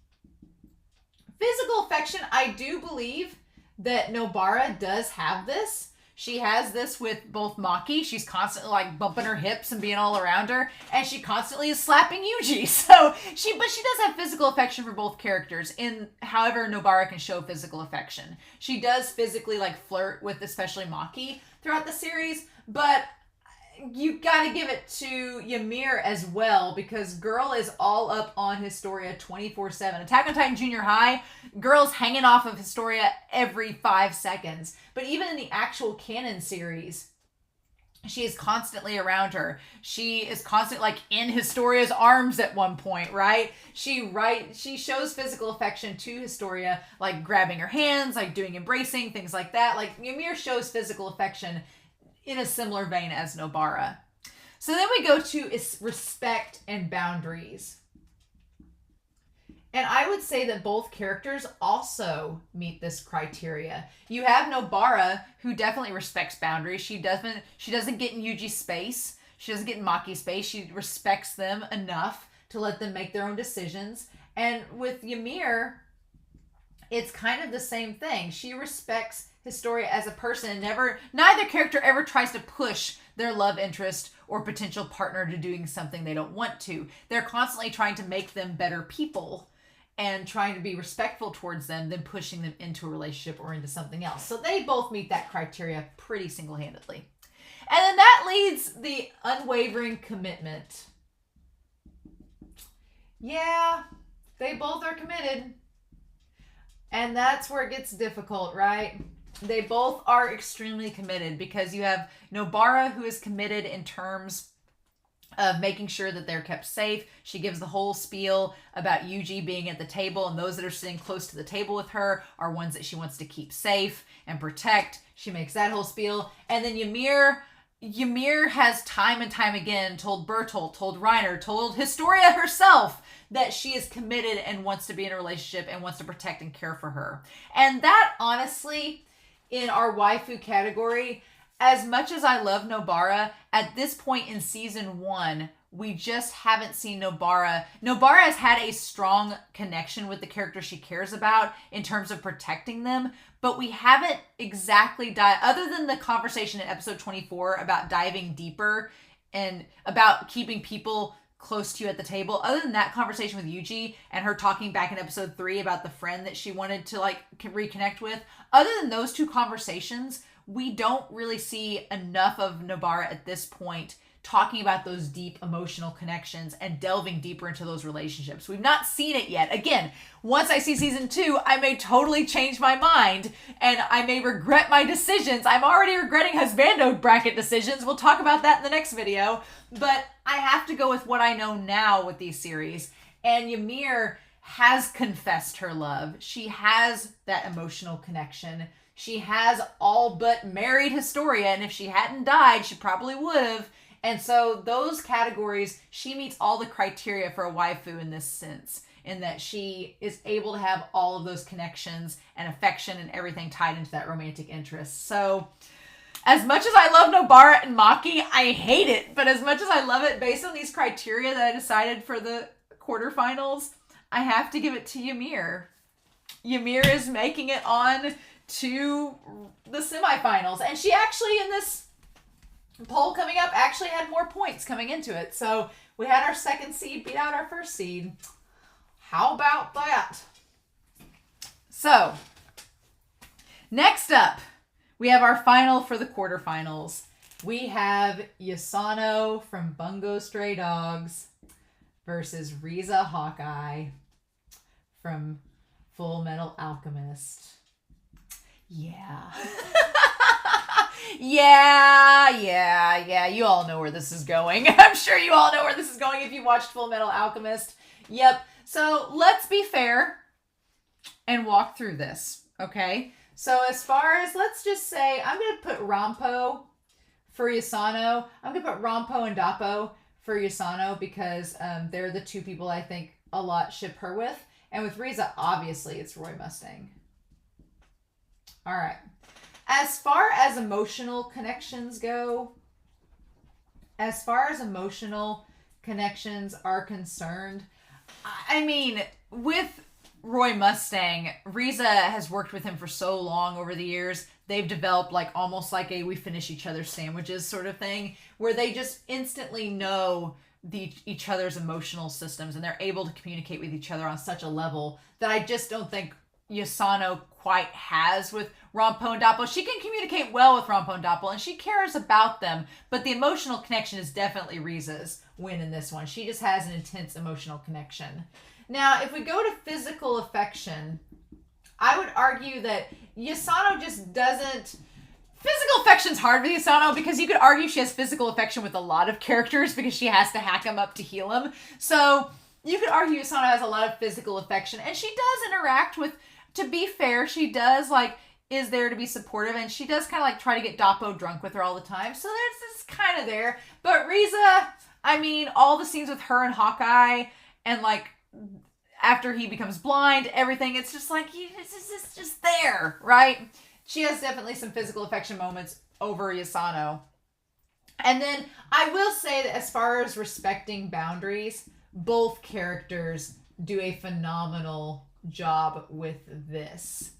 I do believe that Nobara does have this. She has this with both Maki. She's constantly like bumping her hips and being all around her, and she constantly is slapping Yuji. But she does have physical affection for both characters. However, Nobara can show physical affection. She does physically like flirt with especially Maki throughout the series, but you gotta give it to Ymir as well, because girl is all up on Historia 24/7. Attack on Titan Junior High, girl's hanging off of Historia every 5 seconds. But even in the actual canon series, she is constantly around her. She is constantly like in Historia's arms at one point, right? She shows physical affection to Historia, like grabbing her hands, like doing embracing, things like that. Like Ymir shows physical affection in a similar vein as Nobara. So then we go to respect and boundaries. And I would say that both characters also meet this criteria. You have Nobara, who definitely respects boundaries. She doesn't get in Yuji's space. She doesn't get in Maki's space. She respects them enough to let them make their own decisions. And with Ymir, it's kind of the same thing. She respects Historia as a person, and neither character ever tries to push their love interest or potential partner to doing something they don't want to. They're constantly trying to make them better people and trying to be respectful towards them than pushing them into a relationship or into something else. So they both meet that criteria pretty single-handedly. And then that leads the unwavering commitment. Yeah, they both are committed. And that's where it gets difficult, right? They both are extremely committed, because you have Nobara, who is committed in terms of making sure that they're kept safe. She gives the whole spiel about Yuji being at the table, and those that are sitting close to the table with her are ones that she wants to keep safe and protect. She makes that whole spiel. And then Ymir has time and time again told Bertolt, told Reiner, told Historia herself that she is committed and wants to be in a relationship and wants to protect and care for her. And that, honestly, in our waifu category, as much as I love Nobara, at this point in season 1, we just haven't seen Nobara. Nobara has had a strong connection with the character she cares about in terms of protecting them, but we haven't exactly other than the conversation in episode 24 about diving deeper and about keeping people close to you at the table. Other than that conversation with Yuji and her talking back in episode 3 about the friend that she wanted to like reconnect with, other than those two conversations, we don't really see enough of Nobara at this point talking about those deep emotional connections and delving deeper into those relationships. We've not seen it yet. Again, once I see season 2, I may totally change my mind and I may regret my decisions. I'm already regretting Husbando bracket decisions. We'll talk about that in the next video. But I have to go with what I know now with these series. And Ymir has confessed her love. She has that emotional connection. She has all but married Historia, and if she hadn't died, she probably would have. And so those categories, she meets all the criteria for a waifu in this sense, in that she is able to have all of those connections and affection and everything tied into that romantic interest. So as much as I love Nobara and Maki, I hate it. But as much as I love it, based on these criteria that I decided for the quarterfinals, I have to give it to Ymir. Ymir is making it on to the semifinals. And she actually, in this poll coming up, actually had more points coming into it. So we had our second seed beat out our first seed. How about that? So next up, we have our final for the quarterfinals. We have Yasano from Bungo Stray Dogs versus Riza Hawkeye from Full Metal Alchemist. Yeah. Yeah. You all know where this is going. I'm sure you all know where this is going if you watched Full Metal Alchemist. Yep. So let's be fair and walk through this, okay? So as far as, let's just say, I'm going to put Rampo for Yasano. I'm going to put Rampo and Dapo for Yasano because they're the two people I think a lot ship her with. And with Riza, obviously, it's Roy Mustang. All right. As far as emotional connections go, as far as emotional connections are concerned, I mean, with Roy Mustang, Riza has worked with him for so long over the years. They've developed like almost like a we finish each other's sandwiches sort of thing, where they just instantly know each other's emotional systems, and they're able to communicate with each other on such a level that I just don't think Yasano quite has with Rampo and Dapo. She can communicate well with Rampo and Dapo, and she cares about them, but the emotional connection is definitely Riza's win in this one. She just has an intense emotional connection. Now, if we go to physical affection, I would argue that Yasano just doesn't... Physical affection's hard with Yasano because you could argue she has physical affection with a lot of characters because she has to hack them up to heal them. So you could argue Yasano has a lot of physical affection, and she does interact with, to be fair, she does like is there to be supportive, and she does kind of like try to get Dapo drunk with her all the time. So there's this kind of there. But Riza, I mean, all the scenes with her and Hawkeye, and like after he becomes blind, everything, it's just like, it's just there, right? She has definitely some physical affection moments over Yasano. And then I will say that as far as respecting boundaries, both characters do a phenomenal job with this.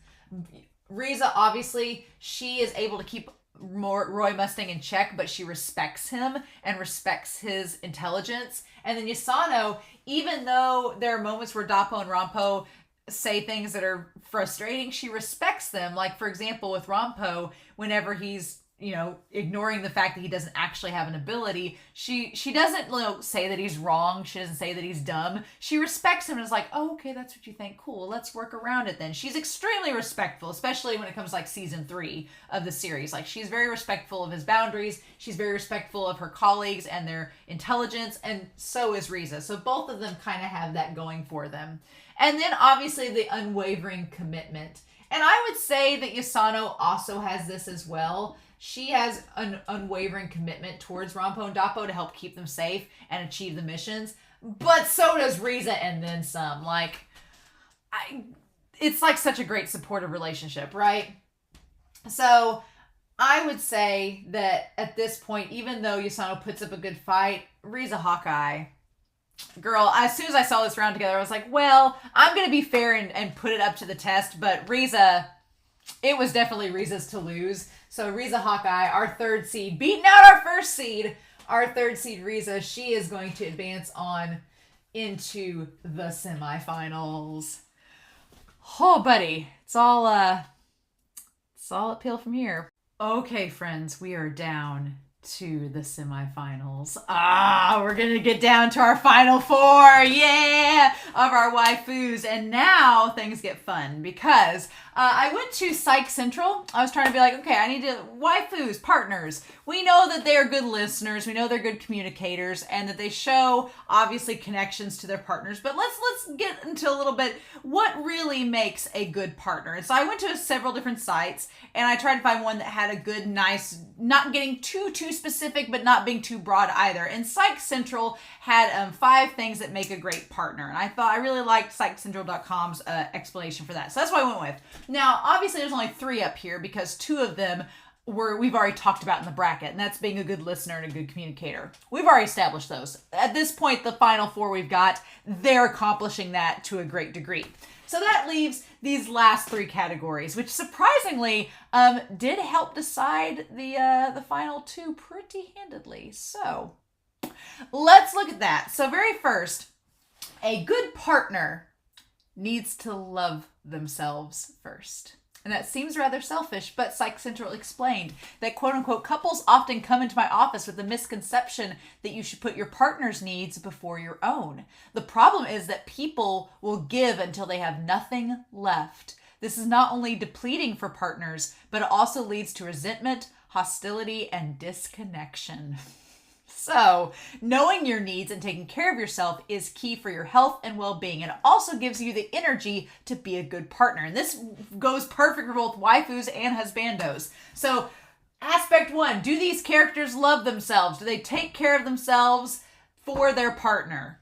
Riza, obviously, she is able to keep Roy Mustang in check, but she respects him and respects his intelligence. And then Yasano, even though there are moments where Dapo and Rampo say things that are frustrating, she respects them. Like, for example, with Rampo, whenever he's ignoring the fact that he doesn't actually have an ability, she doesn't say that he's wrong. She doesn't say that he's dumb. She respects him and is like, oh, okay, that's what you think. Cool, let's work around it then. She's extremely respectful, especially when it comes to like season 3 of the series. Like, she's very respectful of his boundaries. She's very respectful of her colleagues and their intelligence, and so is Riza. So both of them kind of have that going for them. And then obviously the unwavering commitment. And I would say that Yasano also has this as well. She has an unwavering commitment towards Rampo and Dapo to help keep them safe and achieve the missions. But so does Riza, and then some. Like, it's like such a great supportive relationship, right? So I would say that at this point, even though Yasano puts up a good fight, Riza Hawkeye, girl, as soon as I saw this round together, I was like, well, I'm going to be fair and put it up to the test. But Riza, it was definitely Riza's to lose. So Riza Hawkeye, our 3rd seed, beating out our 1st seed, our 3rd seed Riza, she is going to advance on into the semifinals. Oh, buddy, it's all uphill from here. Okay, friends, we are down to the semifinals. We're gonna get down to our final 4, yeah, of our waifus. And now things get fun because I went to Psych Central. I was trying to be like, okay, I need to waifus, partners. We know that they are good listeners. We know they're good communicators, and that they show obviously connections to their partners. But let's get into a little bit what really makes a good partner. And so I went to several different sites, and I tried to find one that had a good, nice, not getting too specific, but not being too broad either. And Psych Central had 5 things that make a great partner. And I really liked PsychCentral.com's explanation for that. So that's what I went with. Now, obviously, there's only 3 up here because 2 of them we've already talked about in the bracket, and that's being a good listener and a good communicator. We've already established those. At this point, the final 4 we've got, they're accomplishing that to a great degree. So that leaves these last 3 categories, which surprisingly did help decide the final 2 pretty handedly. So let's look at that. So very first, a good partner needs to love themselves first. And that seems rather selfish, but Psych Central explained that, quote unquote, couples often come into my office with the misconception that you should put your partner's needs before your own. The problem is that people will give until they have nothing left. This is not only depleting for partners, but it also leads to resentment, hostility, and disconnection. So, knowing your needs and taking care of yourself is key for your health and well-being. And it also gives you the energy to be a good partner. And this goes perfect for both waifus and husbandos. So, aspect 1, do these characters love themselves? Do they take care of themselves for their partner?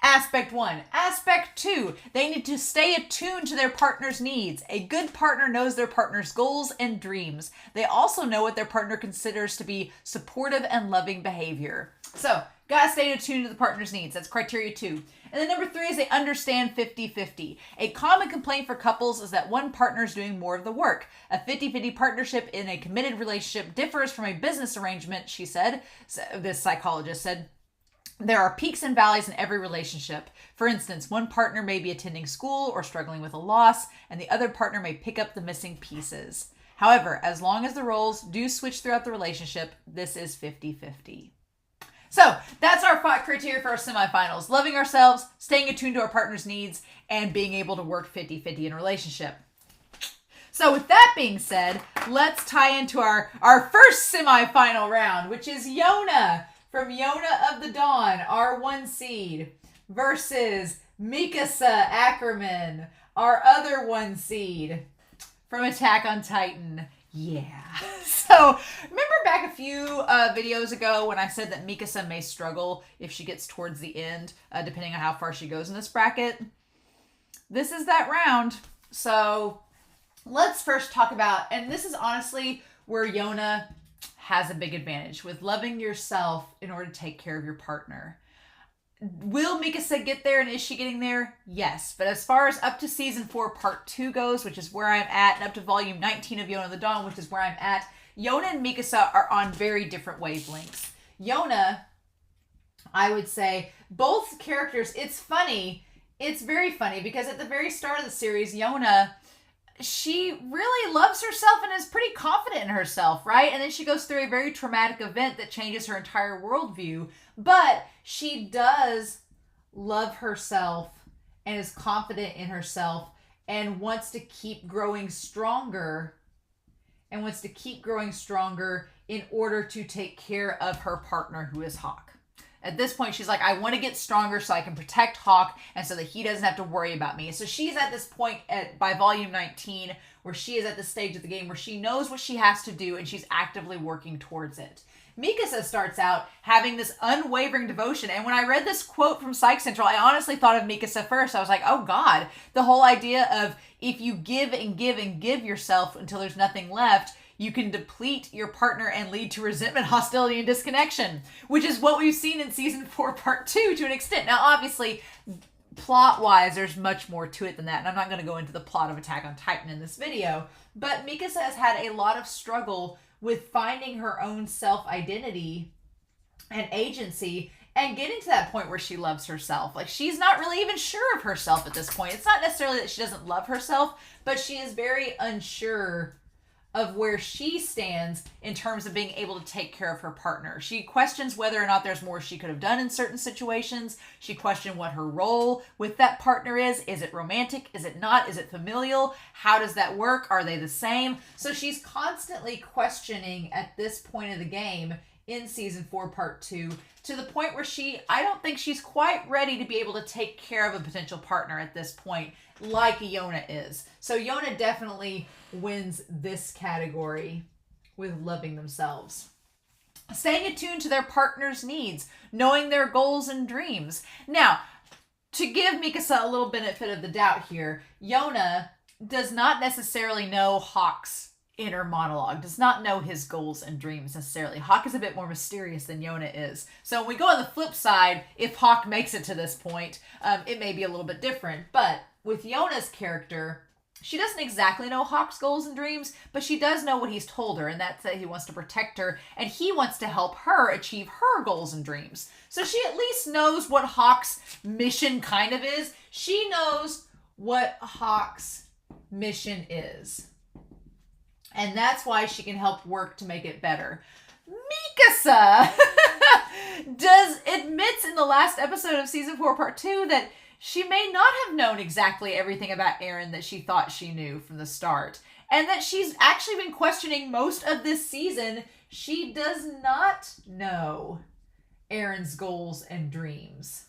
Aspect 1. Aspect 2, they need to stay attuned to their partner's needs. A good partner knows their partner's goals and dreams. They also know what their partner considers to be supportive and loving behavior. So, gotta stay attuned to the partner's needs. That's criteria 2. And then number 3 is they understand 50-50. A common complaint for couples is that one partner is doing more of the work. A 50-50 partnership in a committed relationship differs from a business arrangement, she said. So, this psychologist said. There are peaks and valleys in every relationship. For instance, one partner may be attending school or struggling with a loss, and the other partner may pick up the missing pieces. However, as long as the roles do switch throughout the relationship, this is 50-50. So that's our 5 criteria for our semifinals. Loving ourselves, staying attuned to our partner's needs, and being able to work 50-50 in a relationship. So with that being said, let's tie into our first semifinal round, which is Yona from Yona of the Dawn, our 1 seed, versus Mikasa Ackerman, our other 1 seed from Attack on Titan. Yeah. So remember back a few videos ago when I said that Mikasa may struggle if she gets towards the end, depending on how far she goes in this bracket? This is that round. So let's first talk about, and this is honestly where Yona has a big advantage with loving yourself in order to take care of your partner. Will Mikasa get there, and is she getting there? Yes. But as far as up to season 4 part 2 goes, which is where I'm at, and up to volume 19 of Yona of the Dawn, which is where I'm at, Yona and Mikasa are on very different wavelengths. Yona, I would say, both characters, it's funny. It's very funny because at the very start of the series, Yona she really loves herself and is pretty confident in herself, right? And then she goes through a very traumatic event that changes her entire worldview. But she does love herself and is confident in herself and wants to keep growing stronger in order to take care of her partner, who is Hawk. At this point, she's like, I want to get stronger so I can protect Hawk and so that he doesn't have to worry about me. So she's at this point by volume 19 where she is at the stage of the game where she knows what she has to do and she's actively working towards it. Mikasa starts out having this unwavering devotion. And when I read this quote from Psych Central, I honestly thought of Mikasa first. I was like, oh God, the whole idea of if you give and give and give yourself until there's nothing left, you can deplete your partner and lead to resentment, hostility, and disconnection, which is what we've seen in season 4, part 2 to an extent. Now, obviously, plot-wise, there's much more to it than that, and I'm not going to go into the plot of Attack on Titan in this video, but Mikasa has had a lot of struggle with finding her own self-identity and agency and getting to that point where she loves herself. Like, she's not really even sure of herself at this point. It's not necessarily that she doesn't love herself, but she is very unsure of where she stands in terms of being able to take care of her partner. She questions whether or not there's more she could have done in certain situations. She questioned what her role with that partner is. Is it romantic? Is it not? Is it familial? How does that work? Are they the same? So she's constantly questioning at this point of the game in season 4, part 2, to the point where I don't think she's quite ready to be able to take care of a potential partner at this point, like Yona is. So Yona definitely wins this category with loving themselves. Staying attuned to their partner's needs, knowing their goals and dreams. Now, to give Mikasa a little benefit of the doubt here, Yona does not necessarily know Hawk's inner monologue, does not know his goals and dreams necessarily. Hawk is a bit more mysterious than Yona is. So when we go on the flip side, if Hawk makes it to this point, it may be a little bit different. But with Yona's character, she doesn't exactly know Hawk's goals and dreams, but she does know what he's told her, and that's that he wants to protect her, and he wants to help her achieve her goals and dreams. So she at least knows what Hawk's mission kind of is. She knows what Hawk's mission is. And that's why she can help work to make it better. Mikasa admits in the last episode of season 4, part 2, that she may not have known exactly everything about Eren that she thought she knew from the start. And that she's actually been questioning most of this season. She does not know Eren's goals and dreams.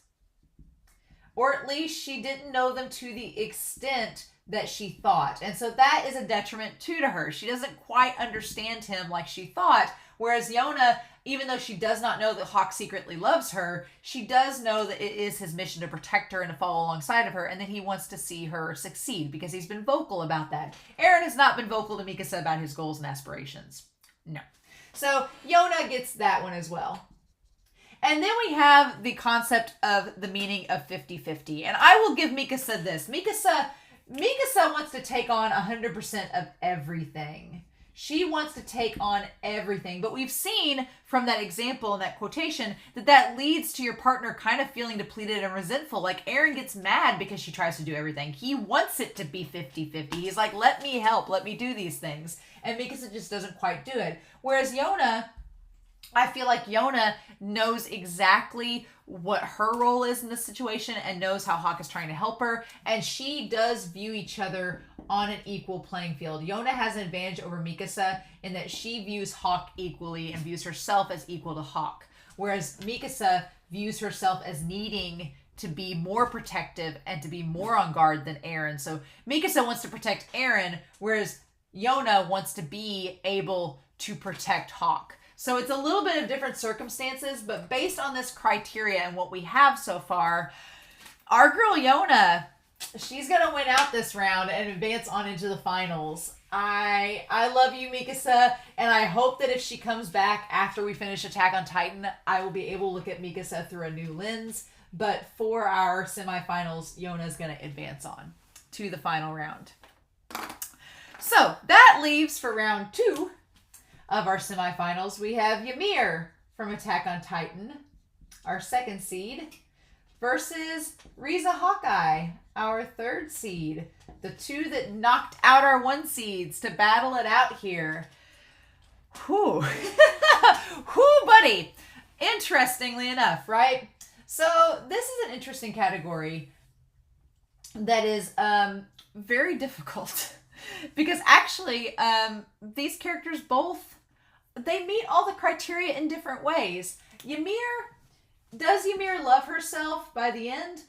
Or at least she didn't know them to the extent that she thought. And so that is a detriment to her. She doesn't quite understand him like she thought. Whereas Yona, even though she does not know that Hawk secretly loves her, she does know that it is his mission to protect her and to follow alongside of her, and that he wants to see her succeed because he's been vocal about that. Eren has not been vocal to Mikasa about his goals and aspirations. No. So Yona gets that one as well. And then we have the concept of the meaning of 50-50. And I will give Mikasa this. Mikasa wants to take on 100% of everything. She wants to take on everything. But we've seen from that example and that quotation that leads to your partner kind of feeling depleted and resentful. Like, Eren gets mad because she tries to do everything. He wants it to be 50-50. He's like, let me help. Let me do these things. And Mikasa just doesn't quite do it. Whereas Yona, I feel like Yona knows exactly what her role is in this situation and knows how Hawk is trying to help her. And she does view each other on an equal playing field. Yona has an advantage over Mikasa in that she views Hawk equally and views herself as equal to Hawk. Whereas Mikasa views herself as needing to be more protective and to be more on guard than Eren. So Mikasa wants to protect Eren, whereas Yona wants to be able to protect Hawk. So it's a little bit of different circumstances, but based on this criteria and what we have so far, our girl Yona, she's going to win out this round and advance on into the finals. I love you, Mikasa, and I hope that if she comes back after we finish Attack on Titan, I will be able to look at Mikasa through a new lens. But for our semifinals, Yona is going to advance on to the final round. So that leaves for round 2 of our semifinals, we have Ymir from Attack on Titan, our second seed, versus Riza Hawkeye, our 3rd seed. The 2 that knocked out our 1 seeds to battle it out here. Whew. Whew, buddy. Interestingly enough, right? So this is an interesting category that is very difficult because actually these characters both, they meet all the criteria in different ways. Does Ymir love herself by the end?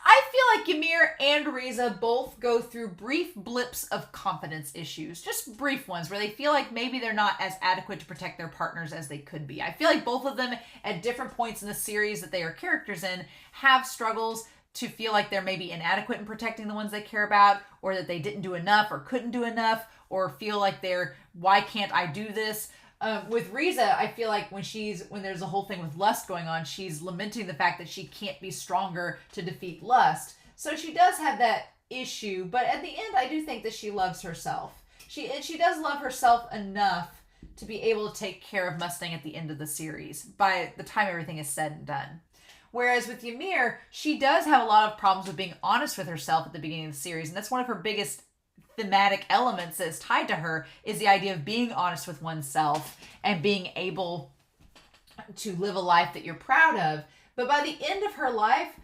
I feel like Ymir and Riza both go through brief blips of confidence issues. Just brief ones where they feel like maybe they're not as adequate to protect their partners as they could be. I feel like both of them at different points in the series that they are characters in have struggles to feel like they're maybe inadequate in protecting the ones they care about, or that they didn't do enough or couldn't do enough, or feel like why can't I do this? With Riza, I feel like when there's a whole thing with lust going on, she's lamenting the fact that she can't be stronger to defeat lust. So she does have that issue, but at the end, I do think that she loves herself. She does love herself enough to be able to take care of Mustang at the end of the series, by the time everything is said and done. Whereas with Ymir, she does have a lot of problems with being honest with herself at the beginning of the series, and that's one of her biggest thematic elements that is tied to her, is the idea of being honest with oneself and being able to live a life that you're proud of. But by the end of her life,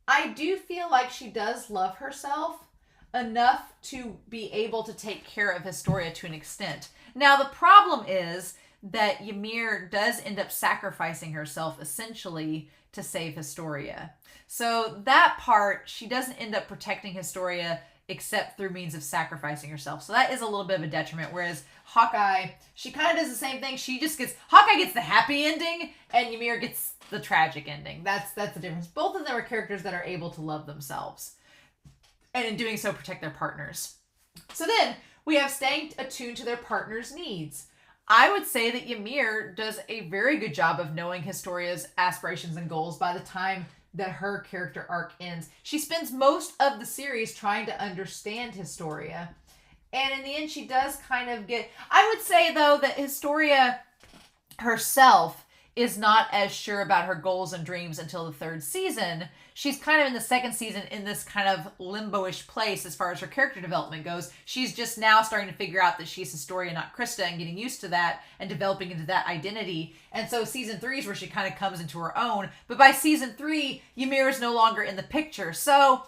I do feel like she does love herself enough to be able to take care of Historia to an extent. Now, the problem is that Ymir does end up sacrificing herself essentially to save Historia. So that part, she doesn't end up protecting Historia except through means of sacrificing herself. So that is a little bit of a detriment. Whereas Hawkeye, she kind of does the same thing. Hawkeye gets the happy ending, and Ymir gets the tragic ending. That's the difference. Both of them are characters that are able to love themselves, and in doing so, protect their partners. So then we have staying attuned to their partner's needs. I would say that Ymir does a very good job of knowing Historia's aspirations and goals by the time that her character arc ends. She spends most of the series trying to understand Historia. And in the end, she does kind of I would say, though, that Historia herself is not as sure about her goals and dreams until the 3rd season. She's kind of in the 2nd season in this kind of limbo-ish place as far as her character development goes. She's just now starting to figure out that she's Historia, not Krista, and getting used to that and developing into that identity. And so season 3 is where she kind of comes into her own. But by season 3, Ymir is no longer in the picture. So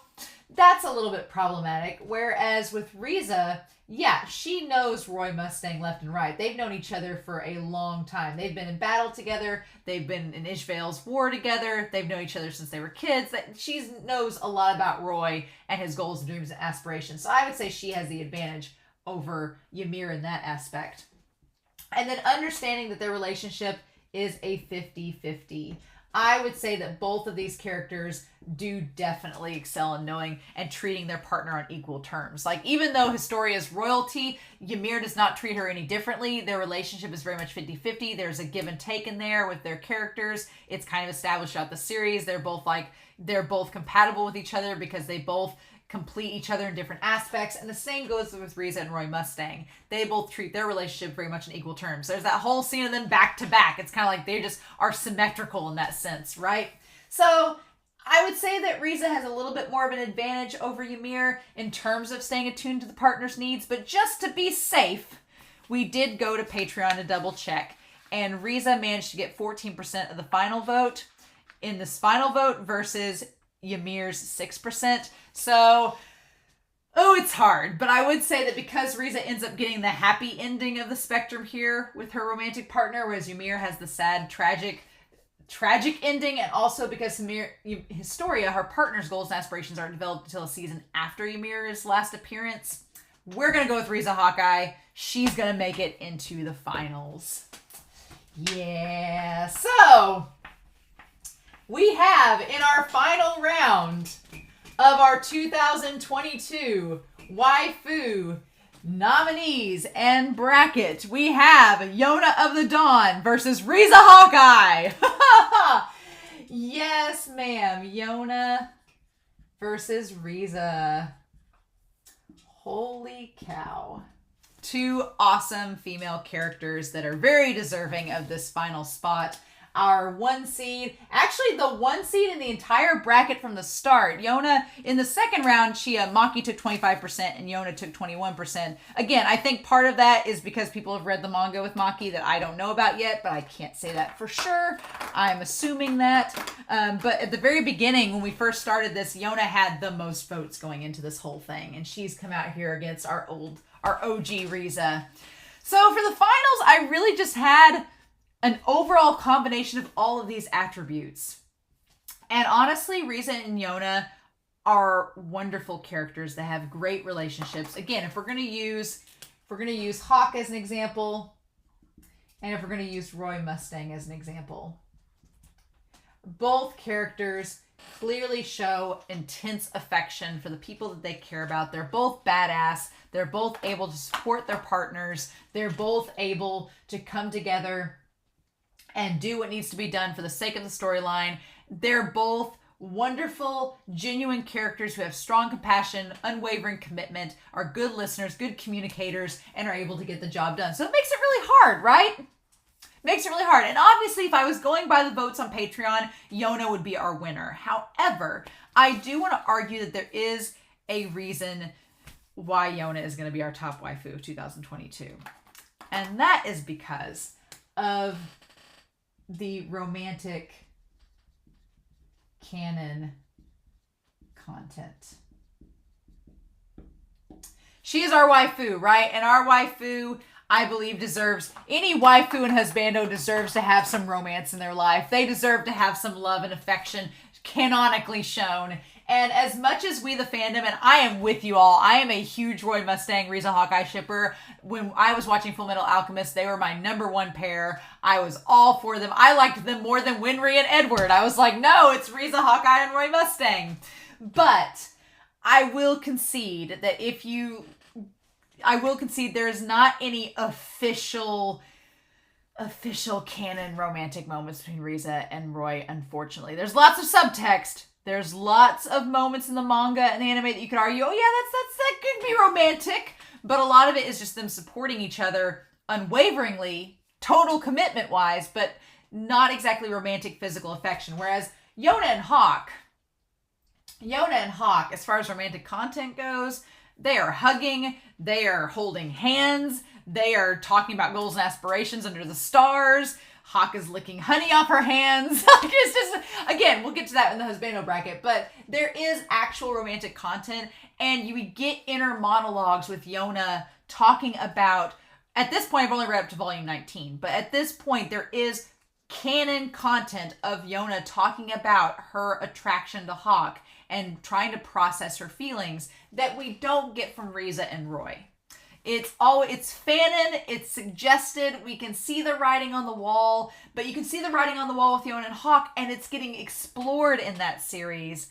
that's a little bit problematic. Whereas with Riza, yeah, she knows Roy Mustang left and right. They've known each other for a long time. They've been in battle together. They've been in Ishvael's war together. They've known each other since they were kids. She knows a lot about Roy and his goals and dreams and aspirations. So I would say she has the advantage over Ymir in that aspect. And then understanding that their relationship is a 50-50. I would say that both of these characters do definitely excel in knowing and treating their partner on equal terms. Like, even though Historia is royalty, Ymir does not treat her any differently. Their relationship is very much 50-50. There's a give and take in there with their characters. It's kind of established throughout the series. They're both compatible with each other because they both complete each other in different aspects. And the same goes with Riza and Roy Mustang. They both treat their relationship very much in equal terms. There's that whole scene of them back to back. It's kind of like they just are symmetrical in that sense, right? So I would say that Riza has a little bit more of an advantage over Ymir in terms of staying attuned to the partner's needs. But just to be safe, we did go to Patreon to double check. And Riza managed to get 14% of the final vote in this final vote versus Ymir's 6%. So, it's hard. But I would say that because Riza ends up getting the happy ending of the spectrum here with her romantic partner, whereas Ymir has the sad, tragic ending, and also because Historia, her partner's goals and aspirations aren't developed until a season after Ymir's last appearance, we're going to go with Riza Hawkeye. She's going to make it into the finals. Yeah. So, we have in our final round of our 2022 Waifu nominees and bracket, we have Yona of the Dawn versus Riza Hawkeye. Yes, ma'am. Yona versus Riza. Holy cow. 2 awesome female characters that are very deserving of this final spot. our 1 seed. Actually, the 1 seed in the entire bracket from the start. Yona, in the second round, Maki took 25% and Yona took 21%. Again, I think part of that is because people have read the manga with Maki that I don't know about yet, but I can't say that for sure. I'm assuming that. But at the very beginning, when we first started this, Yona had the most votes going into this whole thing, and she's come out here against our OG Riza. So for the finals, I really just had an overall combination of all of these attributes. And honestly, Riza and Yona are wonderful characters that have great relationships. Again, if we're gonna use Hawk as an example, and if we're gonna use Roy Mustang as an example, both characters clearly show intense affection for the people that they care about. They're both badass. They're both able to support their partners. They're both able to come together and do what needs to be done for the sake of the storyline. They're both wonderful, genuine characters who have strong compassion, unwavering commitment, are good listeners, good communicators, and are able to get the job done. So it makes it really hard, right? Makes it really hard. And obviously, if I was going by the votes on Patreon, Yona would be our winner. However, I do want to argue that there is a reason why Yona is going to be our top waifu of 2022. And that is because of the romantic canon content. She is our waifu, right? And our waifu, I believe, any waifu and husbando deserves to have some romance in their life. They deserve to have some love and affection canonically shown. And as much as we, the fandom, and I am with you all, I am a huge Roy Mustang, Riza Hawkeye shipper. When I was watching Full Metal Alchemist, they were my #1 pair. I was all for them. I liked them more than Winry and Edward. I was like, no, it's Riza Hawkeye and Roy Mustang. But I will concede that there is not any official canon romantic moments between Riza and Roy, unfortunately. There's lots of subtext. There's lots of moments in the manga and the anime that you could argue, oh yeah, that could be romantic. But a lot of it is just them supporting each other unwaveringly, total commitment-wise, but not exactly romantic physical affection. Whereas Yona and Hawk, as far as romantic content goes, they are hugging, they are holding hands, they are talking about goals and aspirations under the stars. Hawk is licking honey off her hands. It's just, again, we'll get to that in the Husbando bracket, but there is actual romantic content, and you get inner monologues with Yona talking about, at this point, I've only read up to volume 19, but at this point, there is canon content of Yona talking about her attraction to Hawk and trying to process her feelings that we don't get from Riza and Roy. It's fanon, it's suggested, we can see the writing on the wall, but you can see the writing on the wall with Yona and Hawk, and it's getting explored in that series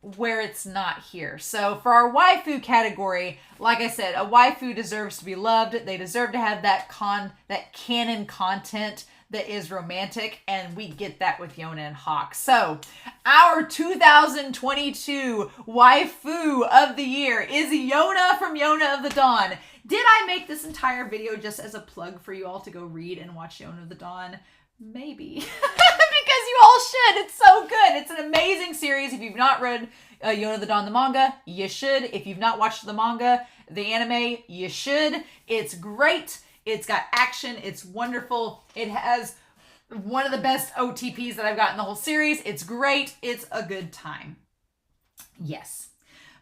where it's not here. So for our waifu category, like I said, a waifu deserves to be loved. They deserve to have that canon content that is romantic, and we get that with Yona and Hawk. So our 2022 waifu of the year is Yona from Yona of the Dawn. Did I make this entire video just as a plug for you all to go read and watch Yona of the Dawn? Maybe. Because you all should. It's so good. It's an amazing series. If you've not read Yona of the Dawn, the manga, you should. If you've not watched the manga, the anime, you should. It's great. It's got action. It's wonderful. It has one of the best OTPs that I've got in the whole series. It's great. It's a good time. Yes.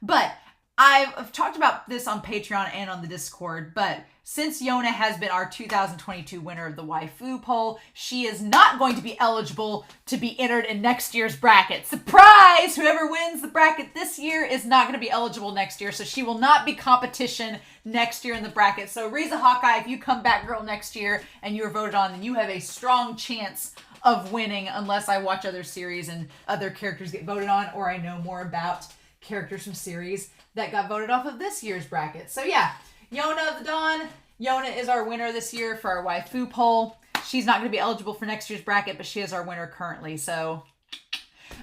But I've talked about this on Patreon and on the Discord, but since Yona has been our 2022 winner of the waifu poll, she is not going to be eligible to be entered in next year's bracket. Surprise! Whoever wins the bracket this year is not going to be eligible next year, so she will not be competition next year in the bracket. So Riza Hawkeye, if you come back girl next year and you are voted on, then you have a strong chance of winning, unless I watch other series and other characters get voted on, or I know more about characters from series that got voted off of this year's bracket. So yeah, Yona of the Dawn. Yona is our winner this year for our waifu poll. She's not going to be eligible for next year's bracket, but she is our winner currently. So,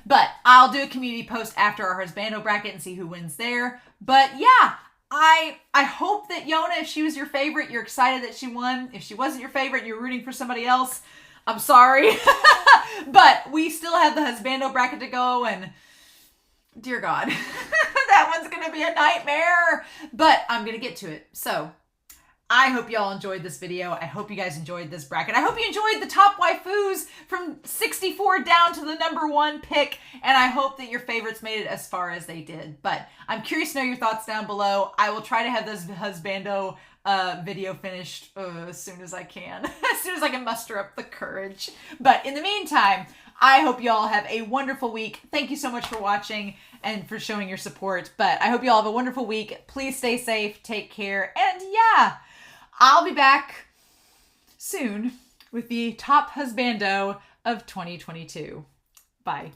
but I'll do a community post after our Husbando bracket and see who wins there. But yeah, I hope that Yona, if she was your favorite, you're excited that she won. If she wasn't your favorite, you're rooting for somebody else. I'm sorry. But we still have the Husbando bracket to go, and dear God, that one's going to be a nightmare. But I'm going to get to it. So I hope y'all enjoyed this video. I hope you guys enjoyed this bracket. I hope you enjoyed the top waifus from 64 down to the #1 pick. And I hope that your favorites made it as far as they did. But I'm curious to know your thoughts down below. I will try to have this Husbando video finished as soon as I can. As soon as I can muster up the courage. But in the meantime, I hope y'all have a wonderful week. Thank you so much for watching and for showing your support. But I hope y'all have a wonderful week. Please stay safe, take care, and yeah, I'll be back soon with the top Husbando of 2022. Bye.